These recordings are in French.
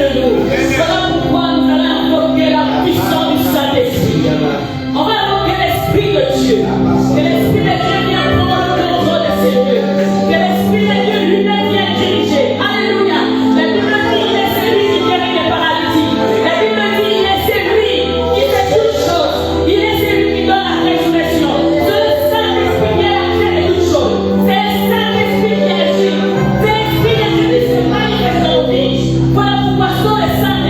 de nous. Voilà pourquoi nous allons invoquer la puissance du Saint-Esprit. On va invoquer l'Esprit de Dieu. Que l'Esprit de Dieu vienne prendre le contrôle de ces lieux. Que l'Esprit de Dieu lui-même vienne diriger. Alléluia. La Bible dit il est celui qui guérit les paralytiques. La Bible dit il est celui qui fait toutes choses. Il est celui qui donne la résurrection. C'est le Saint-Esprit qui est la clé de toutes choses. C'est le Saint-Esprit qui agit. C'est l'Esprit de Dieu qui se manifeste en nous. Voilà pourquoi sans le Saint-Esprit,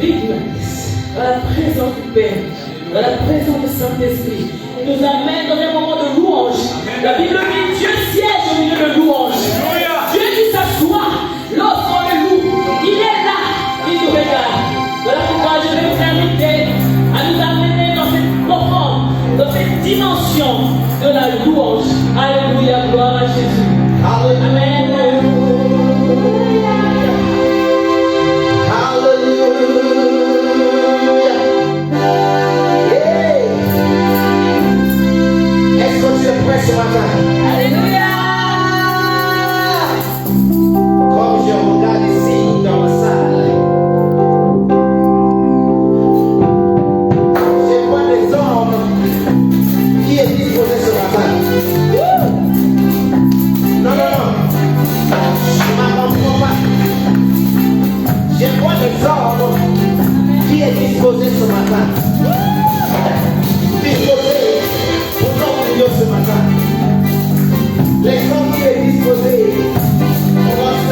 rythme, dans la présence du Père, dans la présence du Saint-Esprit. Il nous amène dans un moment de louange. La Bible dit Dieu siège au milieu de louange. Dieu qui s'assoit lorsqu'on le loue. Il est là, il nous regarde. Voilà pourquoi je vais vous inviter à nous amener dans cette profonde, dans cette dimension de la louange. Alléluia, gloire à Jésus. Amen. Ce matin. Alléluia. Comme je regarde ici dans la salle, je vois des hommes qui est disposé ce matin. Non, je ne m'en pas. Je vois des hommes qui est disposé ce matin. Disposé pour notre Dieu ce matin. Les hommes qui est disposé pour votre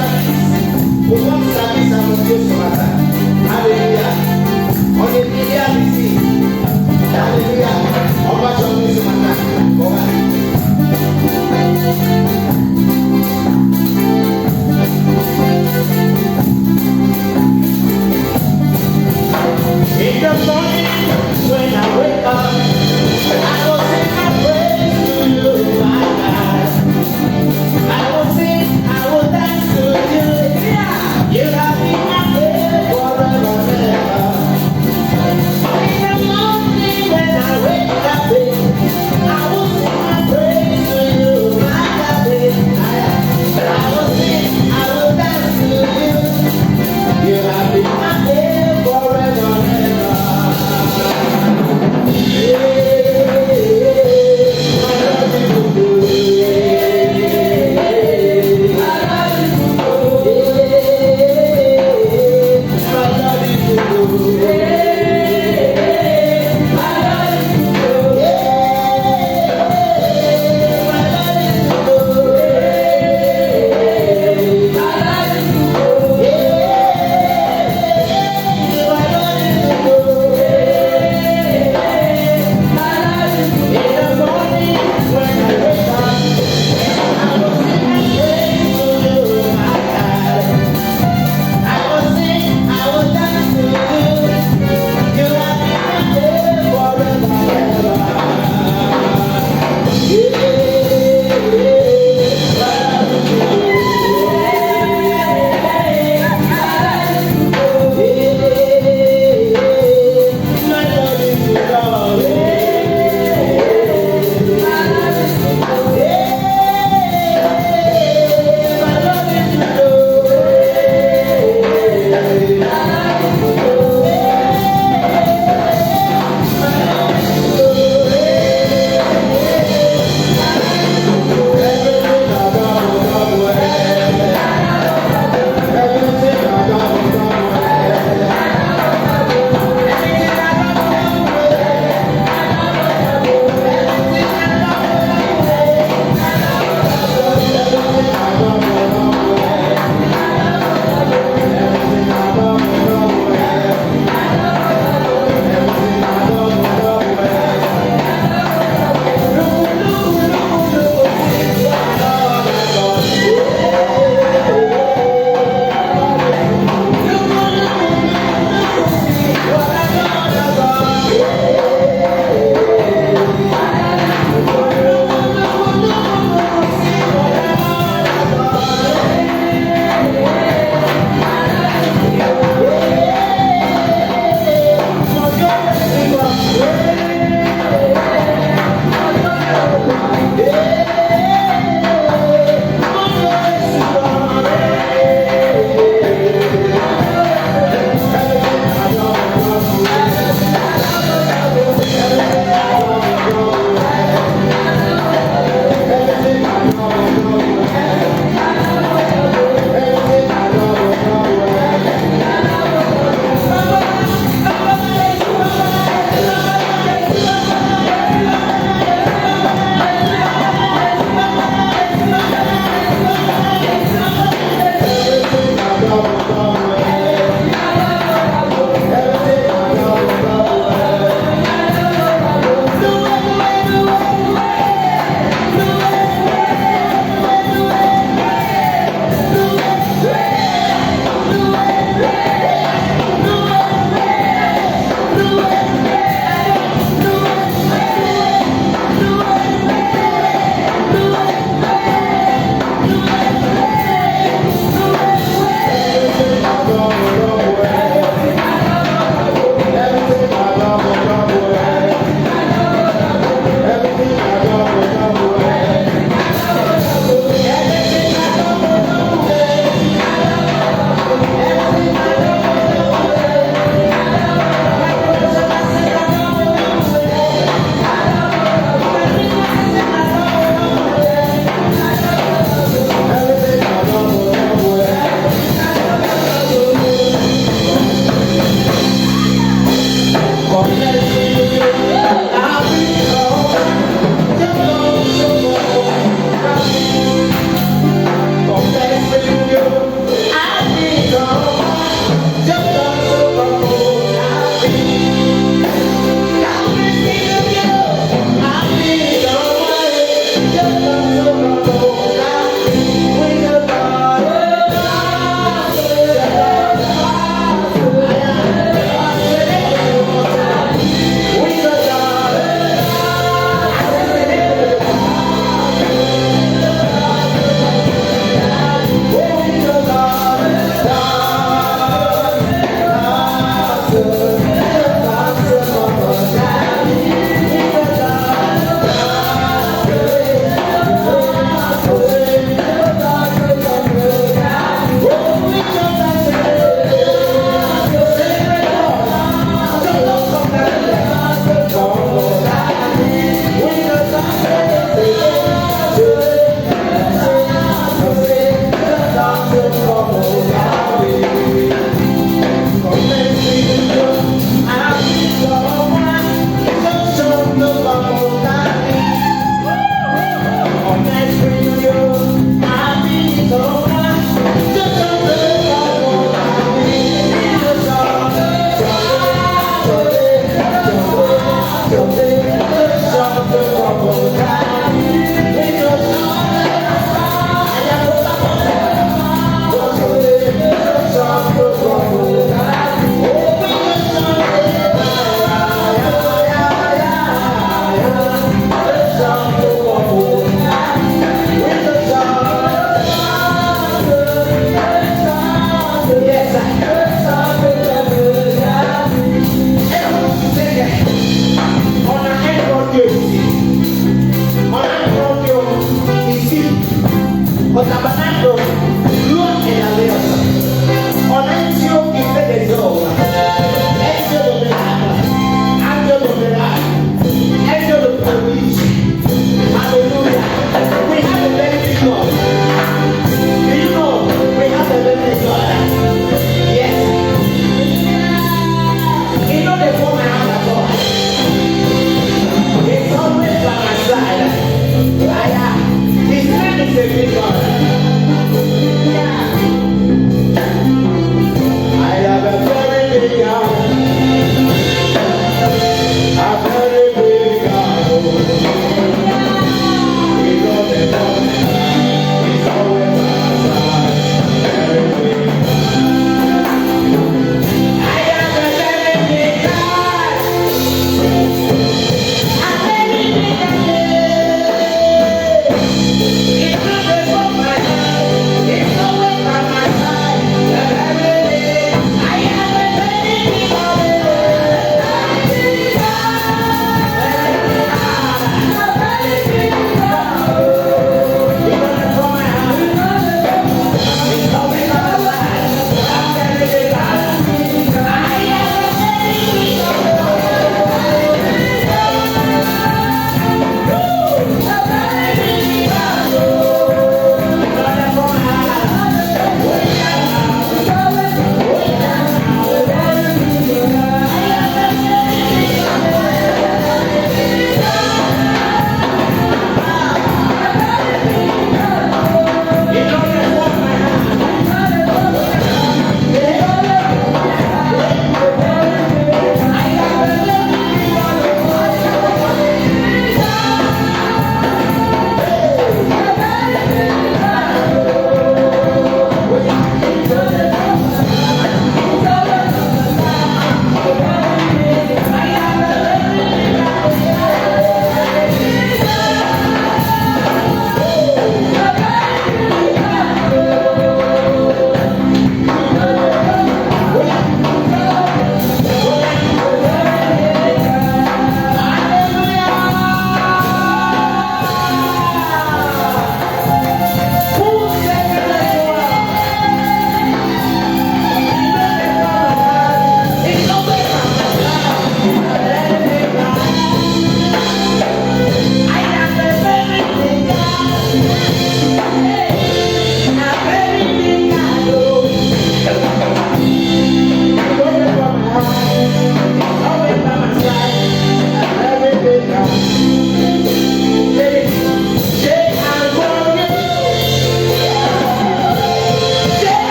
service à mon Dieu ce matin. Alléluia. On est milliards ici. Alléluia. On va chanter ce matin. On va. In the morning.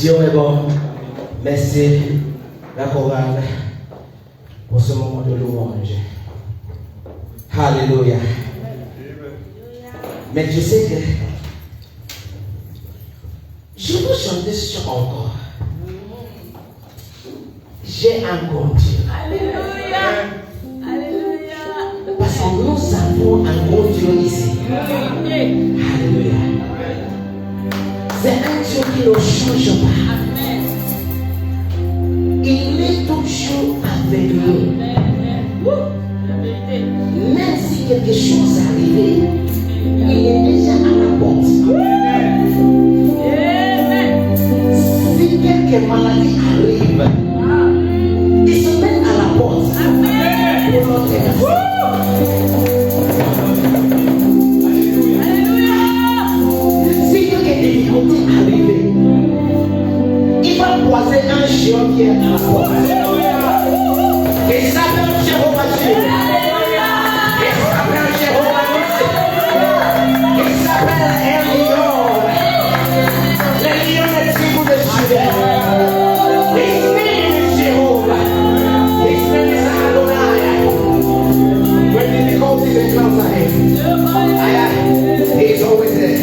Dieu est bon. Merci, la chorale, pour ce moment de louange. Alléluia. Mais je sais que je veux chanter ce chant encore. J'ai encore Dieu. Alléluia. Alléluia. Parce que nous avons un gros Dieu ici. Alléluia. C'est un Dieu qui ne change pas. Amen. Il est toujours avec nous. Même si quelque chose est arrivé, il est déjà à la porte. Si quelque maladie arrive, il se met à la porte pour notre aide. Si quelque difficulté arrive, il va croiser un géant qui est à la porte. Et il s'appelle Jéhovah Dieu. Il s'appelle Jéhovah Nissi. Il s'appelle El Lion. Le lion est tribu de Juda. His name is Jehovah. His name is Adonai. When difficulties encounter him, he is always there.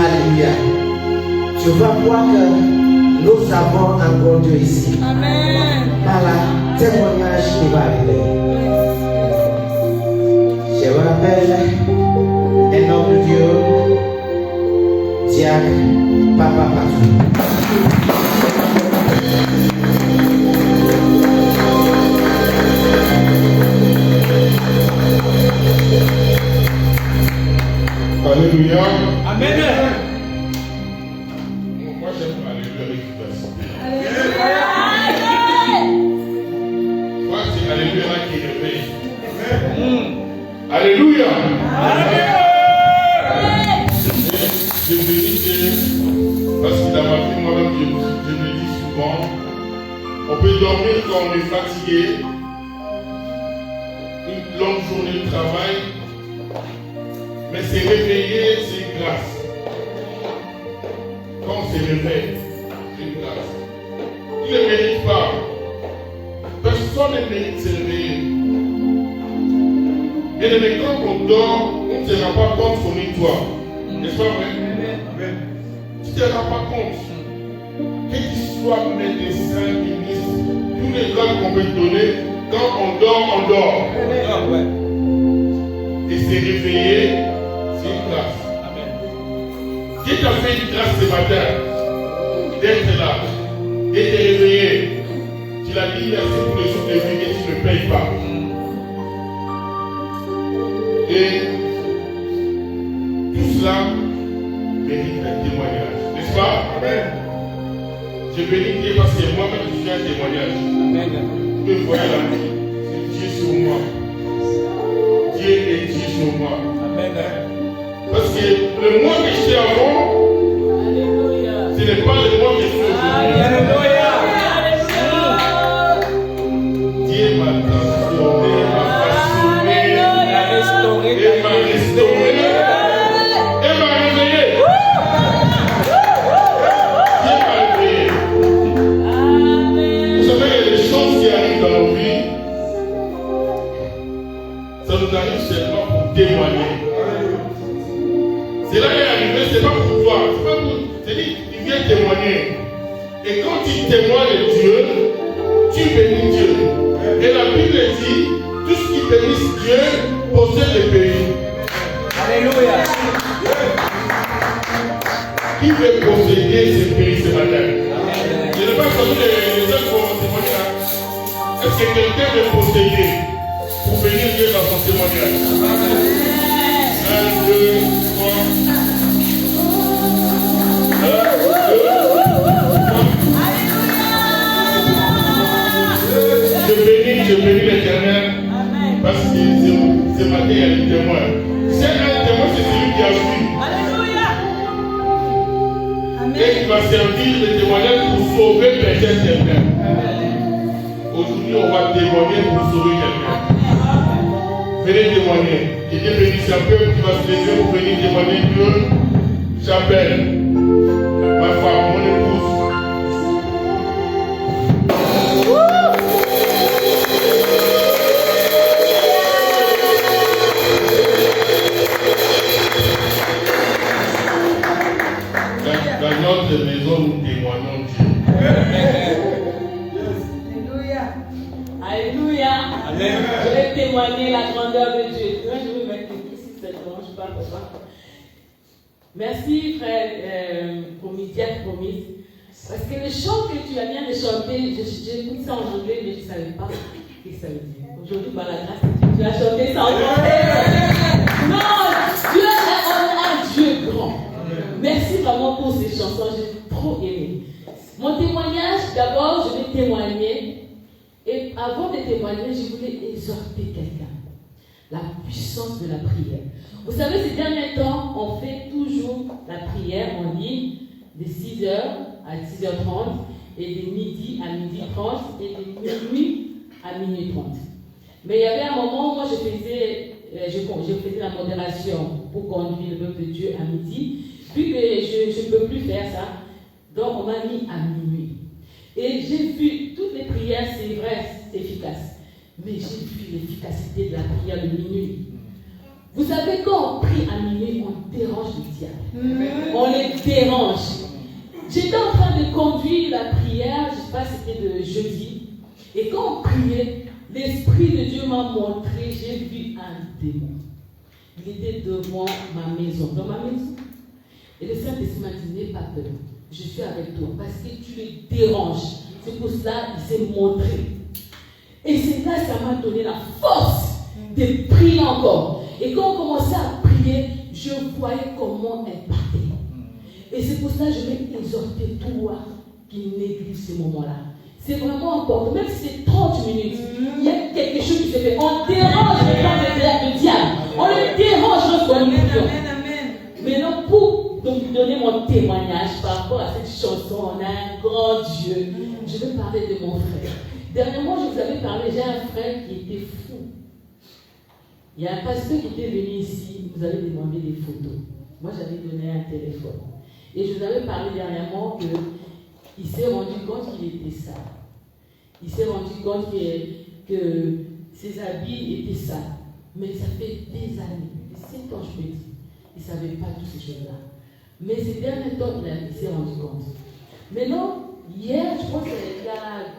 Alléluia. Je vois voir que nous avons un bon Dieu ici. Amen. Par la témoignage qui va arriver. Je vous rappelle un homme de Dieu, Diacre Papa Patou. Alléluia. Amen. Moi j'aime Alléluia avec vivacité. Moi c'est Alléluia là qui réveille. Alléluia. Je vérifie parce que dans ma vie moi-même je me dis souvent, on peut dormir quand on est fatigué, une longue journée de travail. Mais se réveiller, c'est une grâce. Quand on se réveille, c'est une grâce. Tu ne mérites pas. Personne ne mérite de se réveiller. Bien aimé, quand on dort, on ne se rend pas compte de son histoire. N'est-ce pas vrai? Tu ne te rends pas compte. Que tu sois médecin, ministre, tous les grades qu'on peut te donner, quand on dort, on dort. Et se réveiller, c'est une grâce. Amen. Qui t'a fait une grâce ce matin d'être là et de réveiller? Tu l'as dit merci pour les jours de vie que tu ne payes pas. Et tout cela mérite un témoignage. N'est-ce pas? pas? Je bénis Dieu parce que moi-même je suis un témoignage. Que vous voyez la vie, c'est Dieu sur moi. Dieu est Dieu sur moi. Parce que le moi que j'étais avant, ce n'est pas le moi que je suis aujourd'hui. Dieu m'a transformé, m'a façonné, et m'a restauré, et m'a réveillé. Dieu m'a réveillé. Vous savez, il y a des choses qui arrivent dans nos vies. Ça nous arrive seulement pour témoigner. C'est là qu'il est arrivé, c'est pas pour toi, c'est pas pour. C'est-à-dire, tu viens témoigner. Et quand tu témoignes de Dieu, tu bénis Dieu. Et la Bible dit, tout ce qui bénisse Dieu possède le pays. Alléluia. Qui veut posséder ce pays ce matin? Je n'ai pas entendu les autres pour témoigner là. Est-ce que quelqu'un veut posséder pour bénir Dieu dans son témoignage? 1, 2, 3. Je bénis l'Éternel parce que ce matin il y a des témoins. C'est un témoin, c'est celui qui a vu. Et qui va servir de témoignage pour sauver quelqu'un. Aujourd'hui, on va témoigner pour sauver quelqu'un. Venez témoigner. Et Dieu bénisse un peuple qui va se lever pour venir témoigner Dieu. J'appelle ma femme, mon épouse. Dans notre maison, nous témoignons Dieu. Alléluia. Je vais témoigner la grandeur de Dieu. Moi, je vais mettre ici, c'est bon, je parle pas. Merci, frère, pour Diane Promise. Parce que le chant que tu as bien de chanter, j'ai écouté ça en anglais, mais je ne savais pas ce que ça veut dire. Aujourd'hui, par la grâce de Dieu, tu as chanté ça en anglais. Non, Dieu est un Dieu grand. Merci vraiment pour ces chansons, j'ai trop aimé. Mon témoignage, d'abord, je vais témoigner. Et avant de témoigner, je voulais exhorter quelqu'un. La puissance de la prière. Vous savez, ces derniers temps, on fait toujours la prière en ligne de 6h à 6h30 et de midi à midi 30 et de minuit à minuit 30. Mais il y avait un moment où moi je faisais la modération pour conduire le peuple de Dieu à midi. Vu que je ne peux plus faire ça, donc on m'a mis à minuit. Et j'ai vu toutes les prières, c'est vrai, c'est efficace. Mais j'ai vu l'efficacité de la prière de minuit. Vous savez, quand on prie à minuit, on dérange le diable. On les dérange. J'étais en train de conduire la prière, je ne sais pas si c'était de jeudi. Et quand on priait, l'Esprit de Dieu m'a montré, j'ai vu un démon. Il était devant ma maison, dans ma maison. Et le Saint-Esprit m'a dit, n'aie pas peur, je suis avec toi, parce que tu les déranges. C'est pour cela qu'il s'est montré. Et c'est là que ça m'a donné la force de prier encore. Et quand on commençait à prier, je voyais comment elle partait. Et c'est pour cela que je vais exhorter toi qui néglige ce moment-là. C'est vraiment important. Même si c'est 30 minutes, il y a quelque chose qui se fait. On dérange les gens de diable. On les dérange lorsqu'on nous prions. Maintenant, pour donc donner mon témoignage par rapport à cette chanson, on a un grand Dieu. Je vais parler de mon frère. Dernièrement, je vous avais parlé, j'ai un frère qui était fou. Il y a un pasteur qui était venu ici, vous avez demandé des photos. Moi, j'avais donné un téléphone. Et je vous avais parlé dernièrement qu'il s'est rendu compte qu'il était sale. Il s'est rendu compte que ses habits étaient sales. Mais ça fait des années, 5 ans, je peux dire. Il ne savait pas toutes ces choses-là. Mais ces derniers temps, il s'est rendu compte. Maintenant, hier, je pense qu'il y a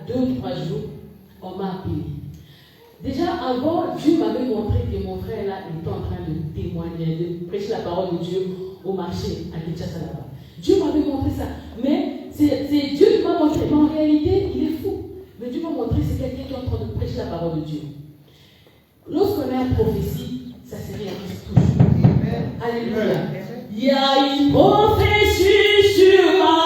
2 ou 3 jours, on m'a appelé. Déjà, avant, Dieu m'avait montré que mon frère là était en train de témoigner, de prêcher la parole de Dieu au marché à Kinshasa là-bas. Dieu m'avait montré ça. Mais c'est Dieu qui m'a montré. Mais en réalité, il est fou. Mais Dieu m'a montré que c'est quelqu'un qui est en train de prêcher la parole de Dieu. Lorsqu'on a une prophétie, ça se réalise toujours. Alléluia. Il y a une prophétie sur ma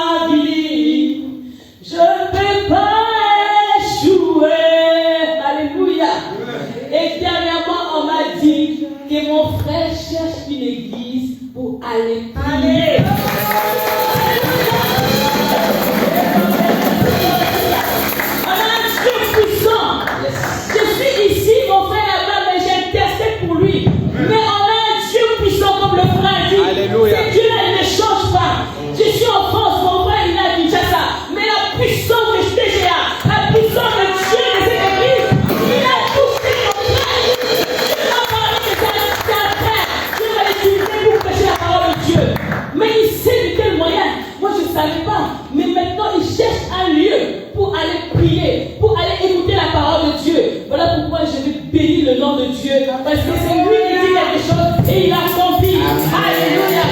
ne savait pas. Mais maintenant, il cherche un lieu pour aller prier, pour aller écouter la parole de Dieu. Voilà pourquoi je vais bénir le nom de Dieu. Parce que c'est lui qui dit quelque chose et il accomplit. Alléluia.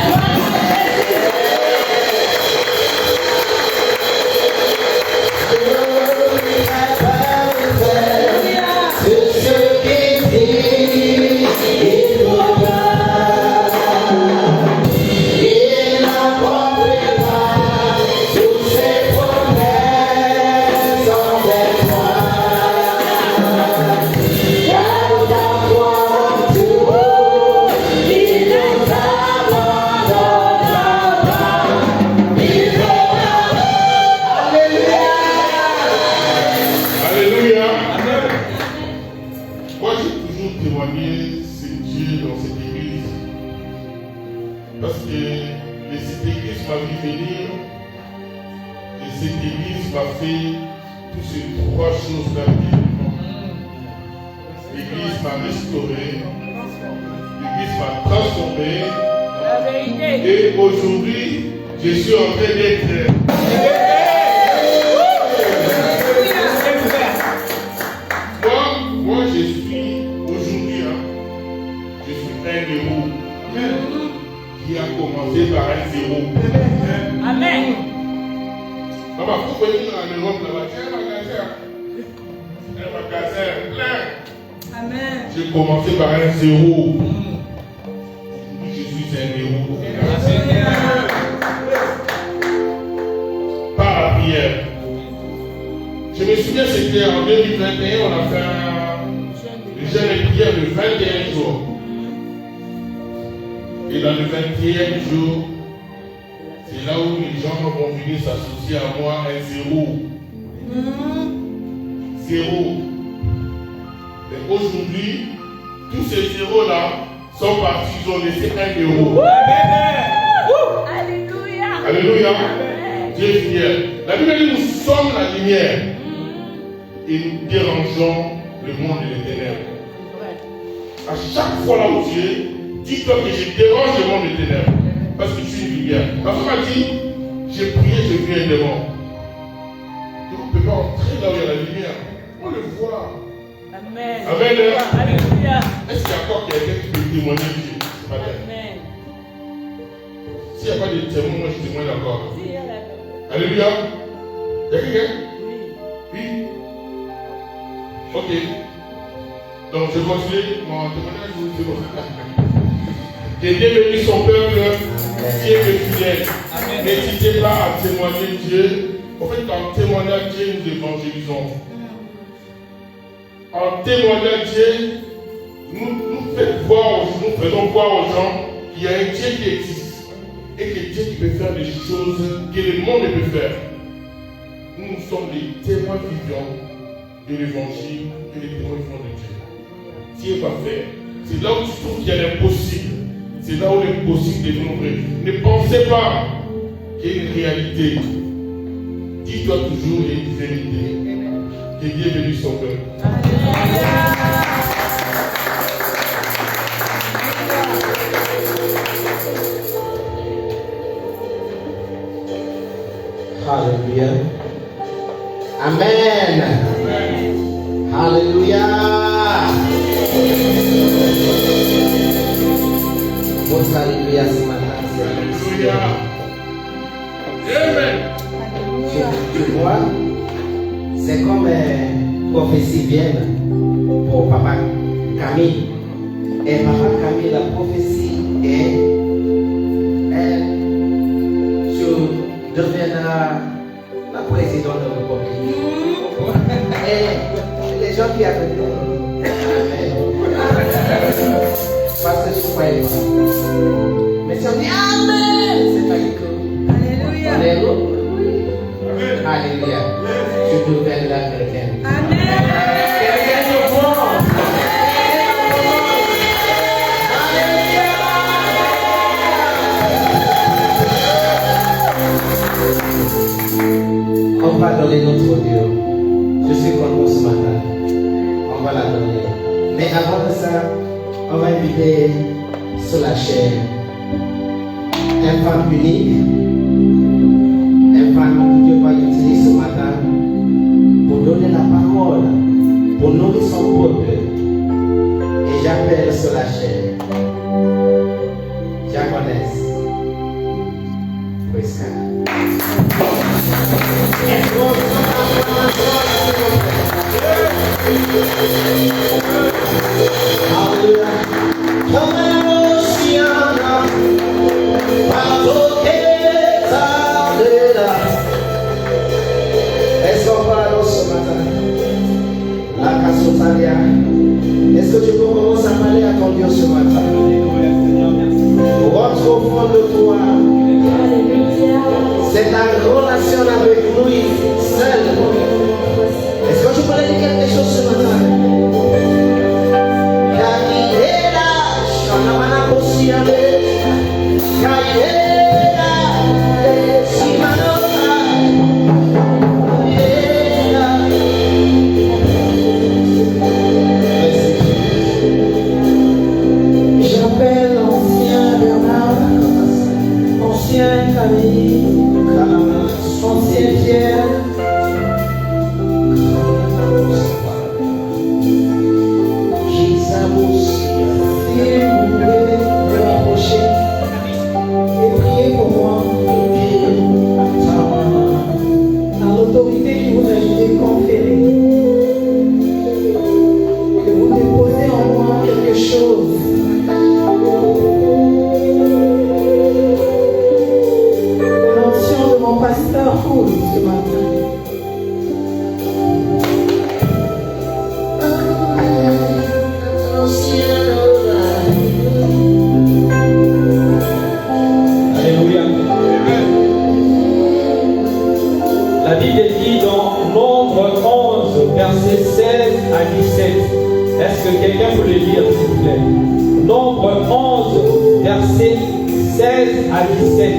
Et aujourd'hui, je suis en train d'être. Moi, je suis aujourd'hui, je suis un héros qui a commencé par un zéro. Amen. Maman, vous venez en Europe là-bas, c'est un magasin plein. Amen. J'ai commencé par un zéro. Je suis un héros. Par la prière. Je me souviens, c'était en 2021, on a fait le jeûne de prière de 21 jours. Et dans le 21e jour, c'est là où les gens vont venir s'associer à moi, un zéro. Zéro. Mais aujourd'hui, tous ces zéros-là sont partis, ils ont laissé un héros. Alléluia. Alléluia. Dieu est fier. La Bible dit nous sommes la lumière et nous dérangeons le monde et les ténèbres. À chaque fois là où tu es, dis-toi que je dérange le monde des ténèbres parce que tu es une lumière. Ma femme m'a dit, j'ai prié, j'ai vu un démon. Donc on ne peut pas entrer là où il y a la lumière. On le voit. Amen. Amen. Alléluia. Est-ce qu'il y a encore quelqu'un qui peut témoigner de Dieu? Amen. S'il n'y a pas de témoin, moi je témoigne d'accord. Si, il y a d'accord. Alléluia. Il y a quelqu'un? Oui. Ok. Donc je continue mon témoignage. Que Dieu bénisse son peuple qui est fidèle. N'hésitez pas à témoigner Dieu. En fait, en témoignant Dieu, nous évangélisons. En témoignant Dieu, nous faisons voir aux gens qu'il y a un Dieu qui existe et que Dieu qui peut faire des choses que le monde ne peut faire. Nous sommes les témoins vivants de l'évangile et les témoins vivants de Dieu. Dieu va faire. C'est là où tu trouves qu'il y a l'impossible. C'est là où l'impossible est vrai. Ne pensez pas qu'il y a une réalité. Dis-toi toujours qu'il y a une vérité. Que Dieu bénisse son peuple. Alléluia. Amen. Alléluia. Votre alléluia ce matin. Alléluia. Amen. Tu vois, c'est comme prophétie vienne pour Papa Camille. Et Papa Camille, la prophétie est tu deviendras la présidente de la République. Et les gens qui avaient dit Amen. Parce que je ne croyais pas. Mais si on dit Amen, c'est pas du tout. Alléluia. Alléluia. Alléluia. Tu deviens la chrétienne. Amen. Quelqu'un de bon. On va donner notre Dieu. Je suis content ce matin. On va la donner. Mais avant de ça, on va inviter sur la chaîne une femme unique Est-ce qu'on va alors ce matin? La Cassotaria. Est-ce que tu peux commencer à parler à ton Dieu ce matin? Rentre au fond de toi. C'est ta relation avec lui seul. Est-ce que tu peux lui dire quelque chose ce matin? Kaïera, Shanamana Kosiane, Kaïera, Simanoa, Kaïera. J'appelle l'ancien Bernard, ancien Camille, ancien Pierre. Est-ce que quelqu'un peut le lire, s'il vous plaît? Nombre 11, versets 16 à 17.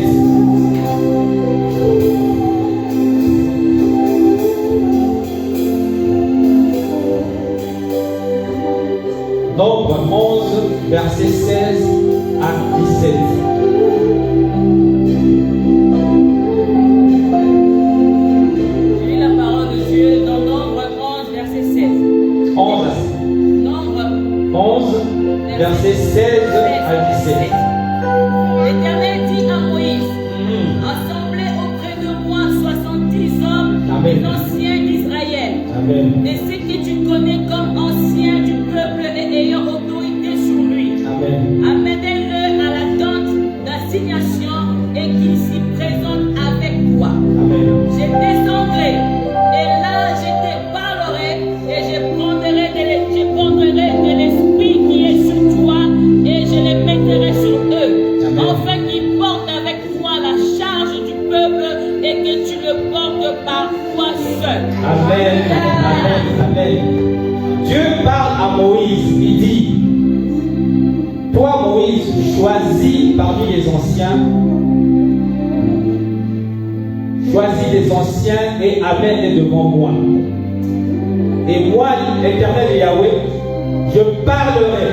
Nombre 11, versets 16 à 17. Versets 16 à 17. L'Éternel dit à Moïse, assemblez auprès de moi 70 hommes, les anciens d'Israël, et ceux que tu connais comme anciens du peuple et ayant autorité sur lui. Amenez-le à la tente d'assignation et qu'il s'y présente avec toi. Je descendrai et là je te parlerai et je prendrai de l'esprit qui est sur toi et je les mettrai sur eux, afin qu'ils portent avec toi la charge du peuple et que tu le portes par toi seul. Amen. Amen. Amen. Dieu parle à Moïse, il dit, toi Moïse, choisis parmi les anciens, choisis des anciens et amène-les devant moi. Et moi, l'Éternel Yahweh, je parlerai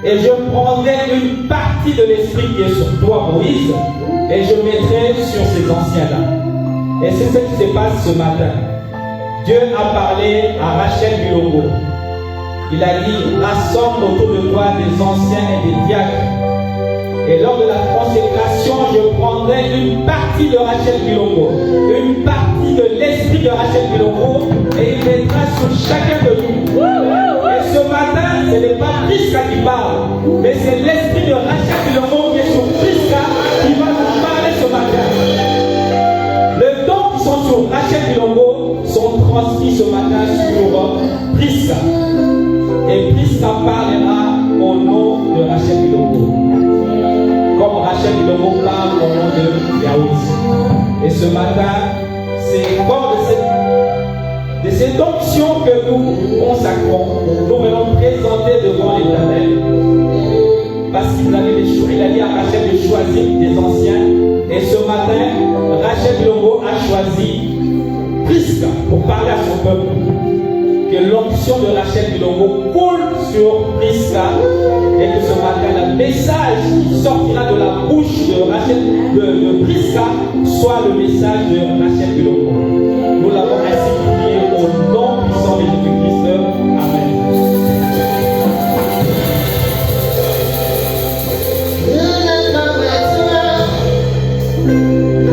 et je prendrai une partie de l'esprit qui est sur toi, Moïse, et je mettrai sur ces anciens-là. Et c'est ce qui se passe ce matin. Dieu a parlé à Rachel Bilongo. Il a dit, rassemble autour de toi des anciens et des diacres. Et lors de la consécration, je prendrai une partie de Rachel Bilongo, une partie de l'esprit de Rachel Bilongo, et il mettra sur chacun de nous. Et ce matin, ce n'est pas Prisca qui parle, mais c'est l'esprit de Rachel Bilongo qui est sur Prisca qui va nous parler ce matin. Les dons qui sont sur Rachel Bilongo sont transmis ce matin sur Prisca. Et Prisca parlera au nom de Rachel Bilongo. Comme Rachel Bilongo parle au nom de Yahweh. Et ce matin, c'est encore de cette onction que nous consacrons. Nous venons présenter devant l'Éternel. Parce qu'il a dit à Rachel de choisir des anciens. Et ce matin, Rachel Bilongo a choisi Prisca pour parler à son peuple. Que l'onction de Rachel Bilongo coule sur Prisca et que ce matin, le message qui sortira de la bouche de Prisca soit le message de Rachel Bilongo. Nous l'avons ainsi prié au nom puissant de Jésus-Christ. Amen.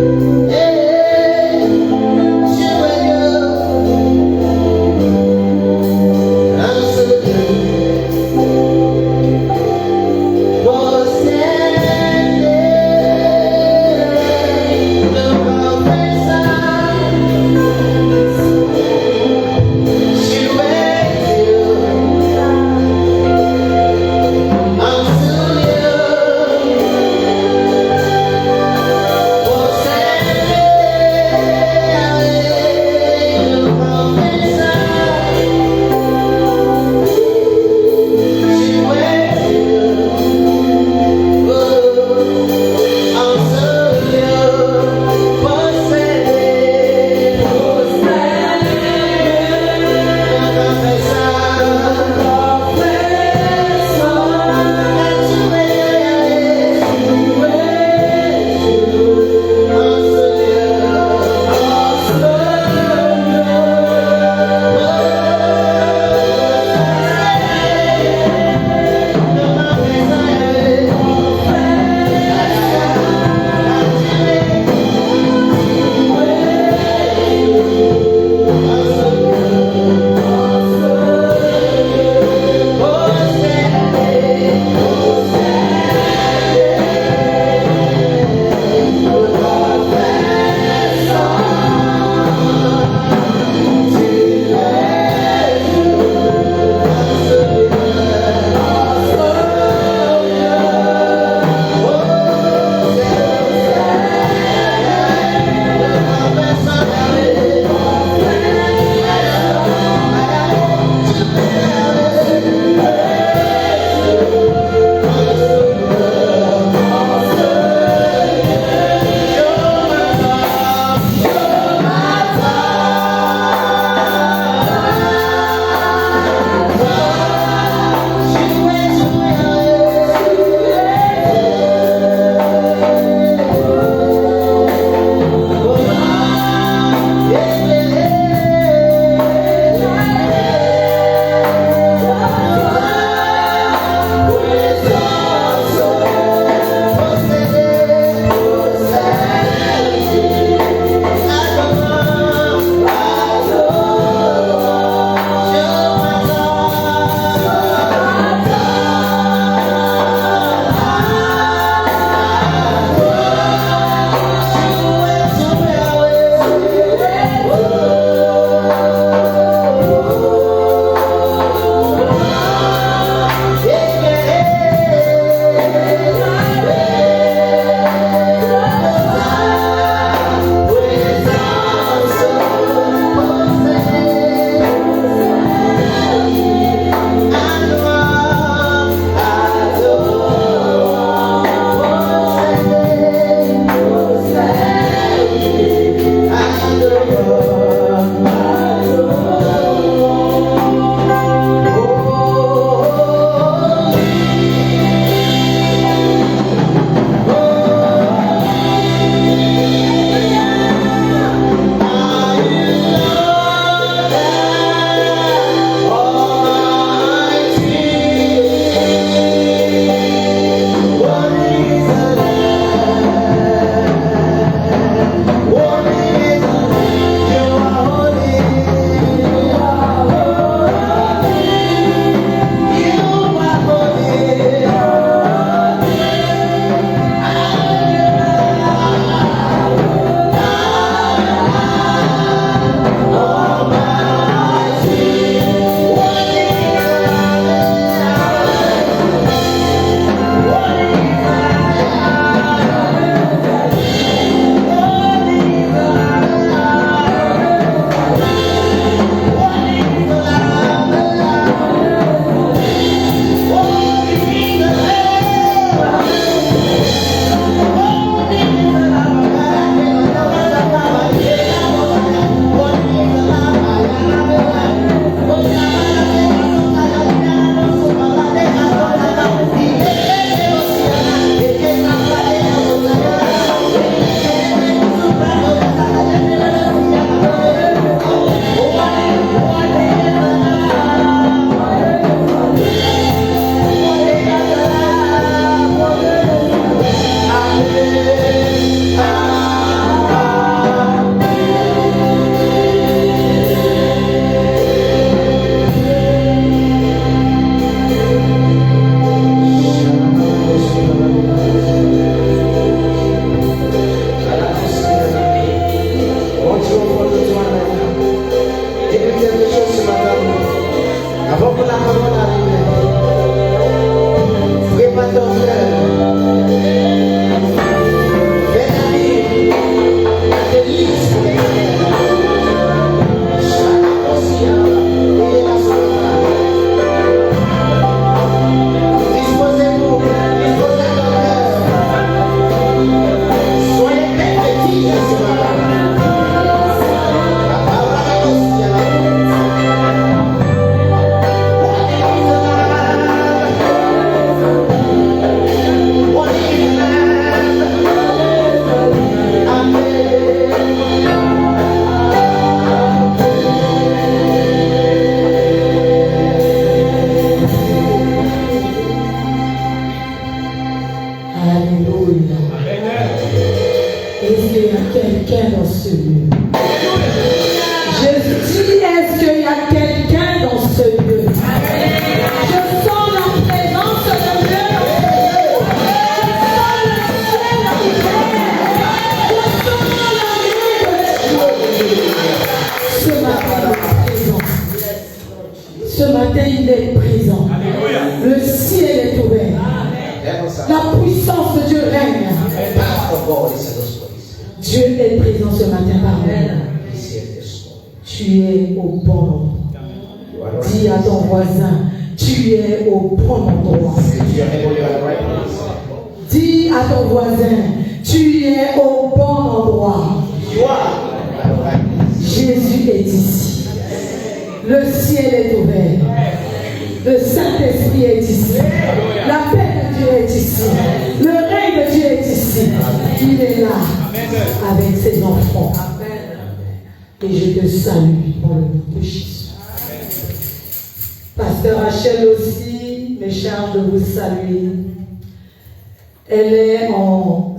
Thank you.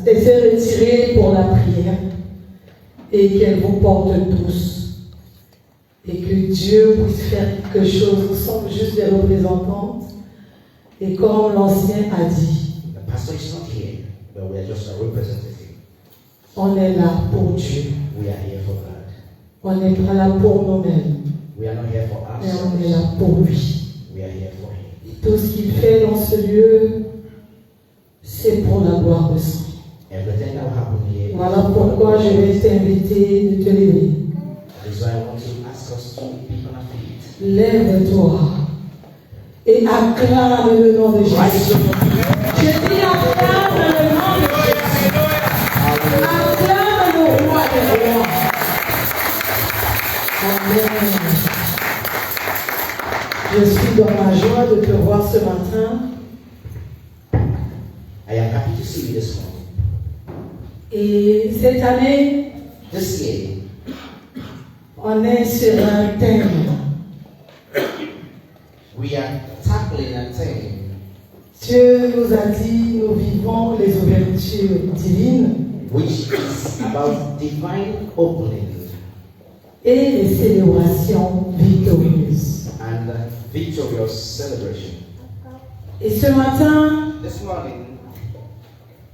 Elle s'est retirée pour la prière et qu'elle vous porte tous. Et que Dieu puisse faire quelque chose. Nous sommes juste des représentantes. Et comme l'ancien a dit, The pastor is not here, but we are just a representative. On est là pour Dieu. We are here for God. On n'est pas là pour nous-mêmes. We are not here for Mais ourselves. on est là pour lui. We are here for Him. Et tout ce qu'il fait dans ce lieu, c'est pour la gloire de son nom. Everything that will happen here. Voilà pourquoi je vais t'inviter de te lever. That is why I want to ask us to be on our feet. Lève-toi et acclame le nom de Jésus. Je dis acclame le nom de Jésus. Acclame le roi des rois. Amen. Je suis dans la joie de te voir ce matin. I am happy to see you this morning. Et cette année, This year, on est sur un thème. we are tackling a theme Dieu nous a dit, nous vivons les ouvertures divines which is about divine opening et les célébrations victorieuses. and victorious celebration. Et ce matin, This morning,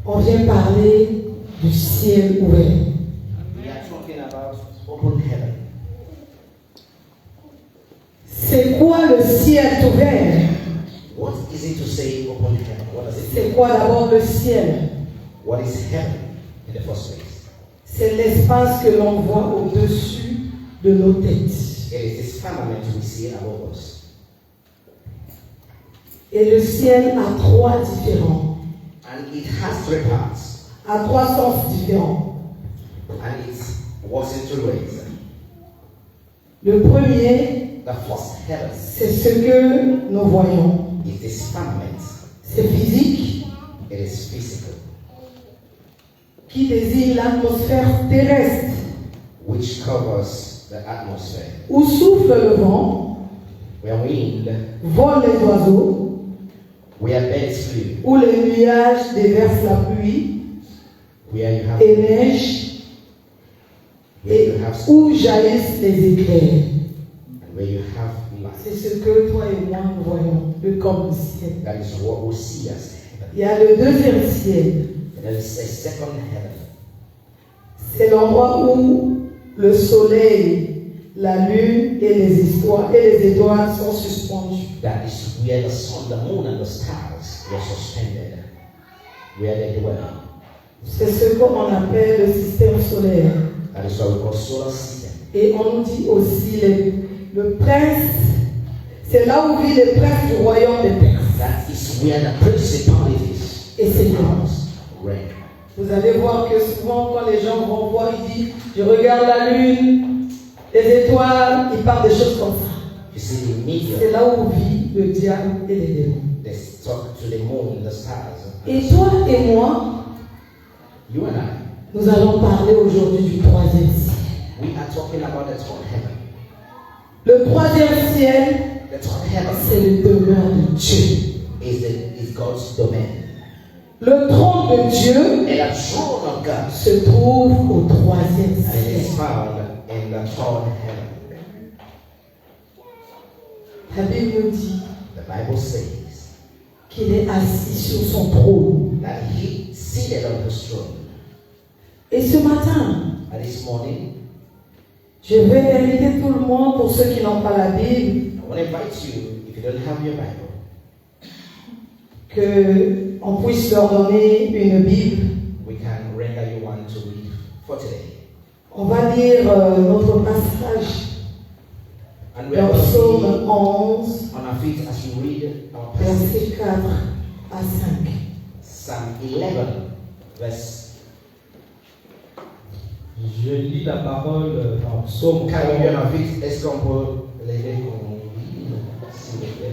on vient parler du ciel ouvert. we are talking about open heaven. C'est quoi le ciel ouvert? What is it to say open heaven? What does it C'est mean? quoi d'abord le ciel? What is heaven in the first place? C'est l'espace que l'on voit au-dessus de nos têtes. It is this firmament we see above us. Et le ciel a trois différents, And it has three parts. a trois sens différents. And it works in three ways. Le premier, The first heaven c'est ce que nous voyons. is this firmament. C'est physique, It is physical, qui désigne l'atmosphère terrestre, which covers the atmosphere. où souffle le vent, Where wind, volent les oiseaux, where birds flew, où les nuages déversent la pluie where you have, et neige, where et you have, où jaillissent les éclairs. and where you have C'est light. ce que toi et moi nous voyons, le comme le ciel. That is what we see as heaven. Il y a le deuxième ciel, And there is a second heaven. c'est l'endroit où le soleil, la lune et les étoiles sont suspendus. That is where the sun, the moon, and the stars were suspended, where they dwell. C'est ce qu'on appelle le système solaire. That is what we call solar system. Et on nous dit aussi le prince, c'est là où vit le prince du royaume des Perses. That is where the principalities Et c'est powers reign. Vous allez voir que souvent, quand les gens vont voir, ils disent, je regarde la lune, les étoiles, ils parlent des choses comme ça. You see the media, C'est là où vit le diable et les démons. they talk to the moon, the stars. Et toi et moi, You and I, nous allons parler aujourd'hui du troisième ciel. we are talking about the third heaven. Le troisième ciel, The third heaven c'est le demeure de Dieu. is God's domain. Le trône de Dieu And the throne of God, se trouve au troisième and it is ciel. found in the third heaven. La Bible nous dit The Bible says qu'il est assis sur son trône. that he seated on his throne. Et ce matin, And this morning, je vais inviter tout le monde, pour ceux qui n'ont pas la Bible, I want to invite you, if you don't have your Bible, qu'on puisse leur donner une Bible. we can render you one to read for today. On va lire notre passage And we are dans going to Psaume be 11, on our feet as you read our passage. versets 4 à 5. Psalm 11, verse. Je lis la parole dans Psaume Can we be on 11. our feet? Est-ce qu'on peut lever qu'on lit, s'il vous plaît,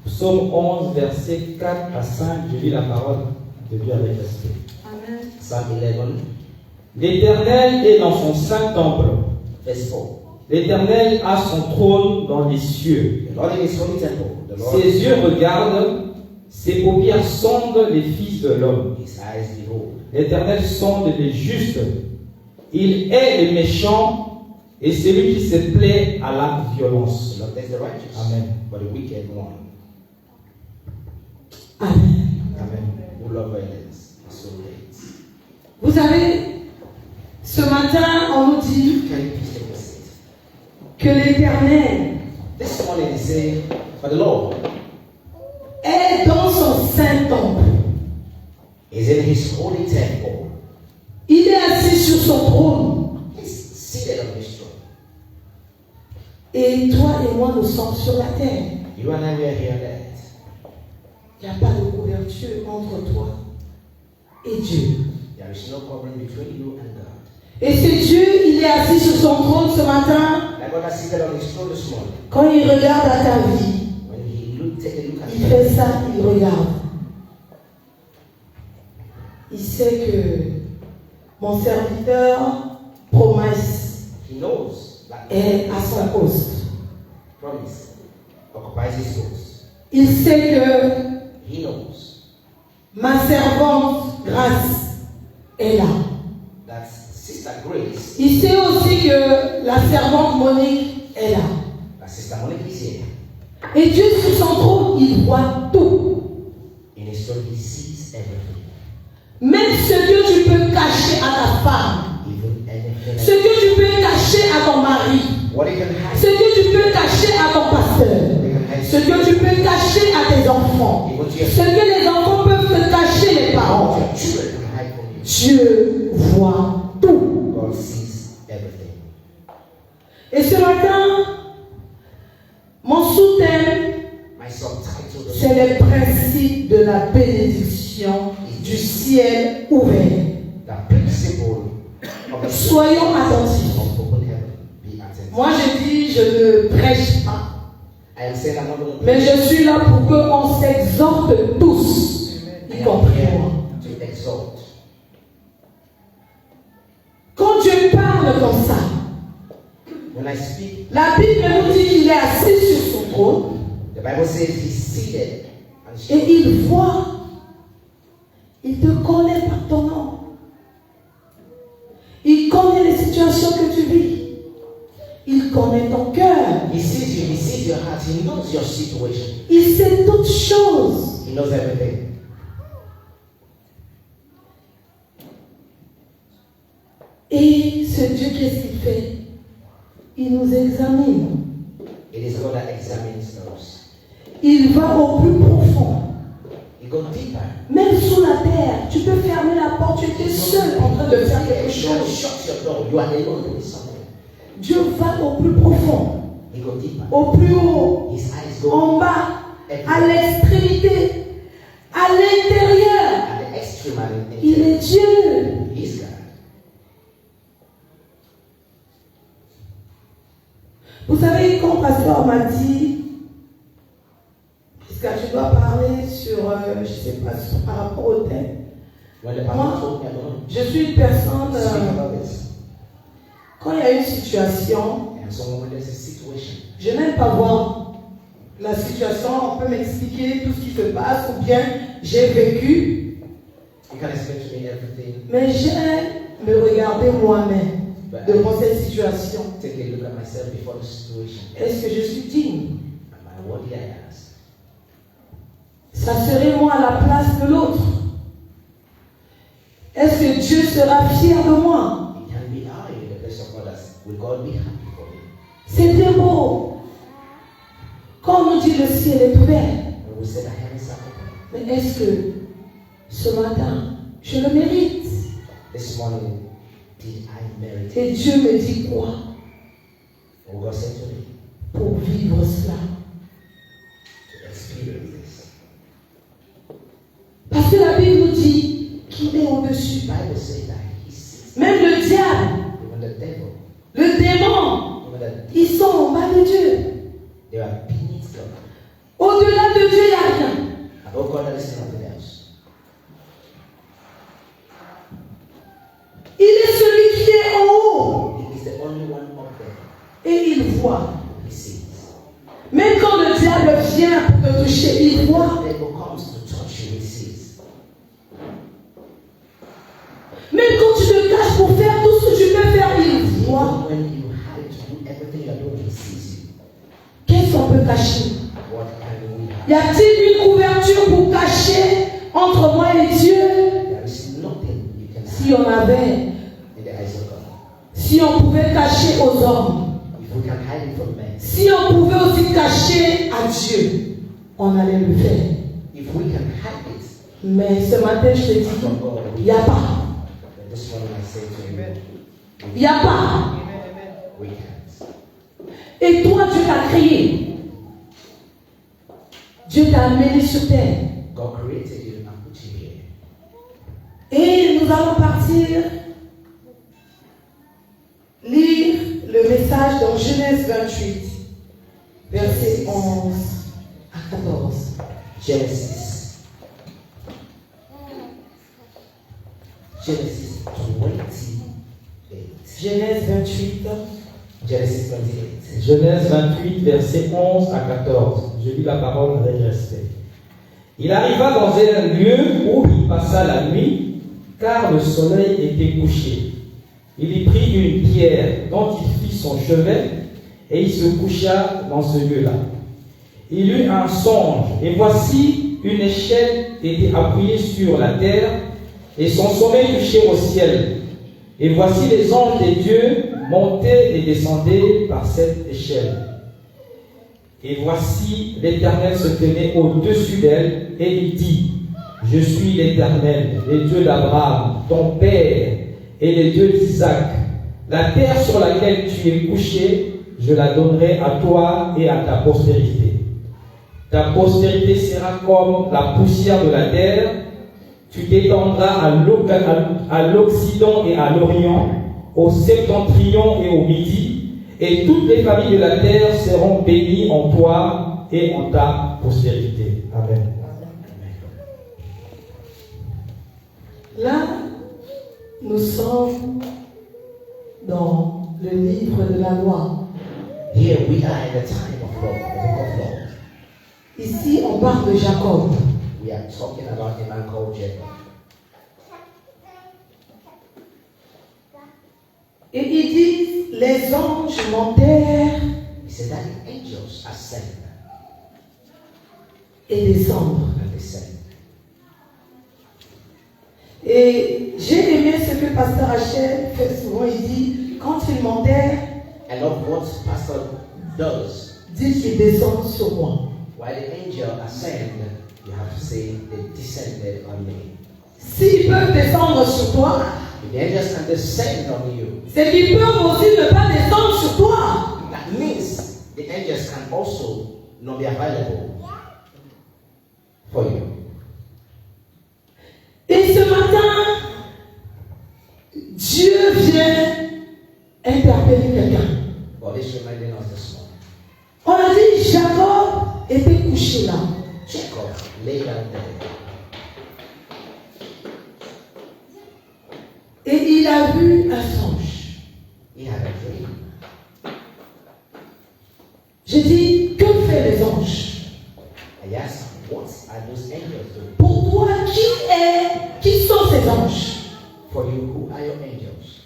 Psaume 11, versets 4 à 5. Je lis la parole de Dieu avec respect. Amen. Psalm 11, L'Éternel est dans son saint temple. verse 4. L'Éternel a son trône dans les cieux. The Lord in his holy temple. The Lord, Ses yeux regardent, ses paupières sondent les fils de l'homme. his eyes behold. L'Éternel sonde les justes. Il hait les méchants et celui qui se plaît à la violence. The Lord is the righteous, Amen. but the wicked one. Amen. Amen. Who love violence and so hates. Vous savez, ce matin, on nous dit Can you please take a seat? que l'Éternel This morning they say, for the Lord est dans son saint temple. is in his holy temple. Il est assis sur son trône. He's seated on his throne. Et toi et moi, nous sommes sur la terre. You and I, we are here on earth. Il n'y a pas de couverture entre toi et Dieu. There is no covering between you and God. Et ce Dieu, il est assis sur son trône ce matin. Like God has seated on his throne this morning. Quand il regarde à ta vie, When he take a look at il you, fait ça, il regarde. Il sait que mon serviteur promesse he knows that est à son poste. promise occupies his post. Il sait que He knows ma servante Grâce est là. that Sister Grace, Il sait aussi que la servante Monique est là. that Sister Monique is here. Et Dieu sur son trône, il voit tout. In his throne, he sees everything. Même ce que tu peux cacher à ta femme, Even anything. ce que tu peux cacher à ton mari, What he can hide. ce que tu peux cacher à ton pasteur, ce que tu peux cacher à tes enfants, Even to ce que les enfants peuvent te cacher, les parents. your children can hide from you. Dieu voit tout. God sees everything. Et ce matin, mon sous-thème, My subtitle this c'est les principes de la bénédiction du ciel ouvert. the principle of the Soyons attentifs. of open heaven. Be attentive. Moi, je dis, je ne prêche pas. I am saying I'm not going to Mais je suis là pour qu'on s'exhorte tous, I y am compris here moi. to exalt. Quand Dieu parle comme ça, When I speak, la Bible nous dit qu'il est assis sur son trône the Bible says he's seated and et il voit, il te connaît par ton nom. Il connaît les situations que tu vis. Il connaît ton cœur. he sees you, he sees your heart, he knows your situation, Il sait toutes choses. he knows everything. Et ce Dieu, qu'est-ce qu'il fait? Il nous examine. It is God that examines us. Il va au plus profond. He goes deeper. Même sous la terre, tu peux fermer la porte, tu étais seul en train de faire quelque You can chose. shut your door. You are alone doing something. Dieu va au plus profond, He goes deeper. au plus haut, His eyes go en bas. à l'extrémité, à l'intérieur. at the extreme and Il est Dieu. He's God. Vous savez, quand Pasteur m'a dit, puisque tu dois parler sur, je ne sais pas, par rapport au thème, When the Moi, pastor told me, I don't je suis une personne, speak about this. quand il y a une situation, And so when there's a situation, je n'aime pas voir la situation, on peut m'expliquer tout ce qui se passe, ou bien j'ai vécu, you can explain to me everything. mais j'aime me regarder moi-même devant cette situation. Take a look at myself before the situation. Est-ce que je suis digne? Am I worthy I ask? Ça serait moi à la place de l'autre. Est-ce que Dieu sera fier de moi? It can be I in the place of others. Will God be happy for me? C'est bien beau. Quand on nous dit le ciel est ouvert, When we say the heavens are open, mais est-ce que ce matin, je le mérite? this morning, did I merit it? Et Dieu me dit quoi Or God said to me, pour vivre cela? to experience this. Parce que la Bible nous dit qu'il est au-dessus. The Bible says that He sits. Même le diable, Even the devil, le démon, even the, ils sont en bas de Dieu. they are beneath God. Au-delà de Dieu, il n'y a rien. Above God, there is nothing else. Il est celui qui est en haut. He is the only one up there. Et il voit. He sees. Même quand le diable vient pour te toucher, il voit. The devil comes to touch you, He sees. Même quand tu te caches pour faire tout ce que tu peux faire, il voit. Even when you hide to do everything you are doing, He sees you. Qu'est-ce qu'on peut cacher? What can we have? Y a-t-il une couverture pour cacher entre moi et Dieu? There is nothing you can Si hide on avait, in the eyes of God. si on pouvait cacher aux hommes, If we can hide it from men, si on pouvait aussi cacher à Dieu, on allait le faire. if we can hide it Mais ce matin, je te dis, from God, il n'y a pas. then this morning I say to you, Il n'y a pas. we can't. Et toi, Dieu t'a créé. Dieu t'a amené sur terre. God created you and put you here. Et nous allons partir lire le message dans Genèse 28, versets 11 à 14. Genesis 28. Genèse 28, Genesis 28. Genèse 28, versets 11 à 14. Je lis la parole avec respect. Il arriva dans un lieu où il passa la nuit, car le soleil était couché. Il y prit une pierre dont il fit son chevet, et il se coucha dans ce lieu-là. Il eut un songe, et voici une échelle était appuyée sur la terre, et son sommet touchait au ciel. Et voici les anges des dieux montaient et descendaient par cette échelle. Et voici l'Éternel se tenait au-dessus d'elle, et il dit, je suis l'Éternel, les dieux d'Abraham, ton père, et les dieux d'Isaac. La terre sur laquelle tu es couché, je la donnerai à toi et à ta postérité. Ta postérité sera comme la poussière de la terre. Tu t'étendras à l'Occident et à l'Orient, au septentrion et au Midi, et toutes les familles de la terre seront bénies en toi et en ta postérité. Amen. Là, nous sommes dans le livre de la loi. Here we are in the time of law, the book of law. Ici, on parle de Jacob. We are talking about a man called Jacob. Et ils disent, les anges montèrent He said that the angels ascend et descendent. and descend. Et j'ai aimé ce que Pasteur Rachel fait souvent. Il dit, quand ils montèrent, I love what Pastor does. dit qu'ils descendent sur moi. While the angel ascend, you have to say they descended on me. S'ils peuvent descendre sur toi, If the angels can descend on you, c'est qu'ils peuvent aussi ne pas descendre sur toi. that means the angels can also not be available. for you. Et ce matin, Dieu vient interpeller quelqu'un. God is reminding us this morning. On a dit Jacob était couché là. Jacob lay down there. Et il a vu un songe. He had a dream. J'ai dit, que fait les anges? I asked, what are those angels doing? Pour toi, qui sont ces anges? For you, who are your angels?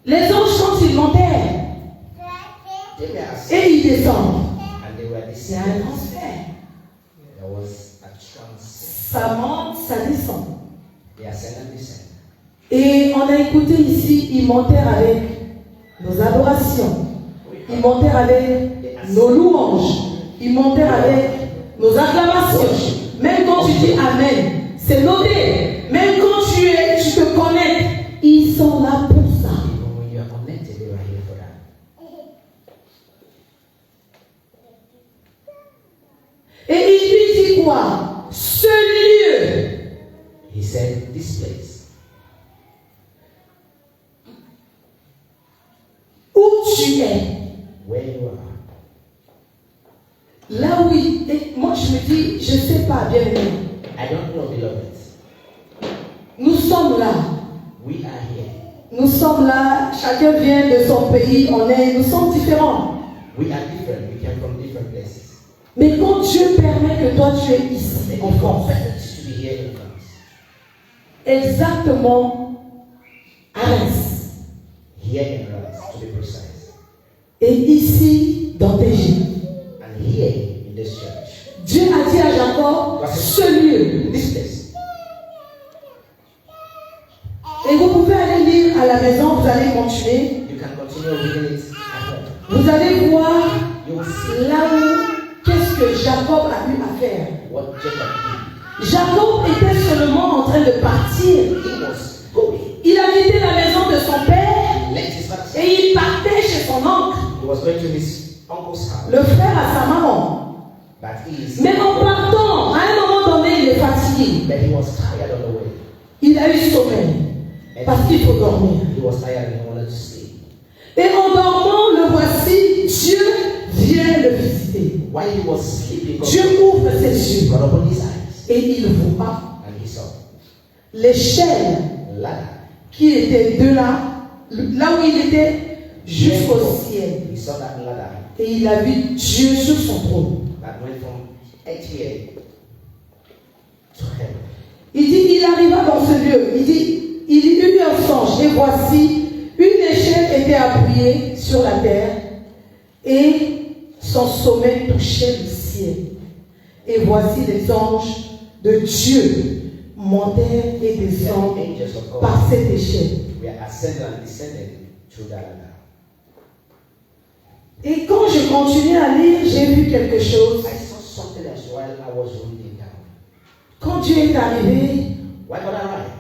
Les anges, quand ils montèrent They were asleep et ils descendent, and they were c'est un descending. transfert. There was a trance. Ça monte, ça descend. They ascend and descend. Et on a écouté ici, ils montèrent avec nos adorations, ils montèrent avec nos louanges, ils montèrent avec nos acclamations. Même quand tu dis Amen, c'est noté. Même quand tu te connectes, ils sont là pour ça. Even when you are connected, they are here for that. Et il lui dit quoi? Ce lieu, He said, this place où tu es, where you are. là où il est. Moi je me dis, je ne sais pas, bien aimé. I don't know, beloved. Nous sommes là. We are here. Nous sommes là, chacun vient de son pays, nous sommes différents. We are different. We came from different places. Mais quand Dieu permet que toi tu es ici, But en it's France, perfect to be here in France. exactement à Reims, Here in Reims, to be precise. et ici dans tes gîtes. And here in this church. Dieu a dit à Jacob, ce lieu. This place. Et vous pouvez aller lire à la maison, vous allez continuer. You can continue reading it at home. Vous allez voir You will see là où, qu'est-ce que Jacob a eu à faire. what Jacob did. Jacob était seulement en train de partir. He was going. Il a quitté la maison de son père He left his father's house. et il partait chez son oncle, He was going to his uncle's house. le frère à sa maman. But he Mais en partant, à un moment donné, il est fatigué. but he was tired on the way. Il a eu sommeil. Parce qu'il faut dormir. He was tired and he wanted to sleep. Et en dormant, le voici, Dieu vient le visiter. While he was sleeping, Dieu ouvre ses yeux God opened his eyes et il voit and he saw l'échelle a ladder. qui était de là où il était, jusqu'au ciel. He saw that ladder Et il a vu Dieu sur son trône. that went from earth here to heaven. Il dit, il arriva dans ce lieu. Il dit, il eut un songe. Et voici, une échelle était appuyée sur la terre et son sommet touchait le ciel. Et voici les anges de Dieu montèrent et The descendent angels of God par cette échelle. were ascending and descending through that ladder. Et quand je continuais à lire, j'ai vu quelque chose. I saw something else while I was reading down. Quand Dieu est arrivé, Why God arrived?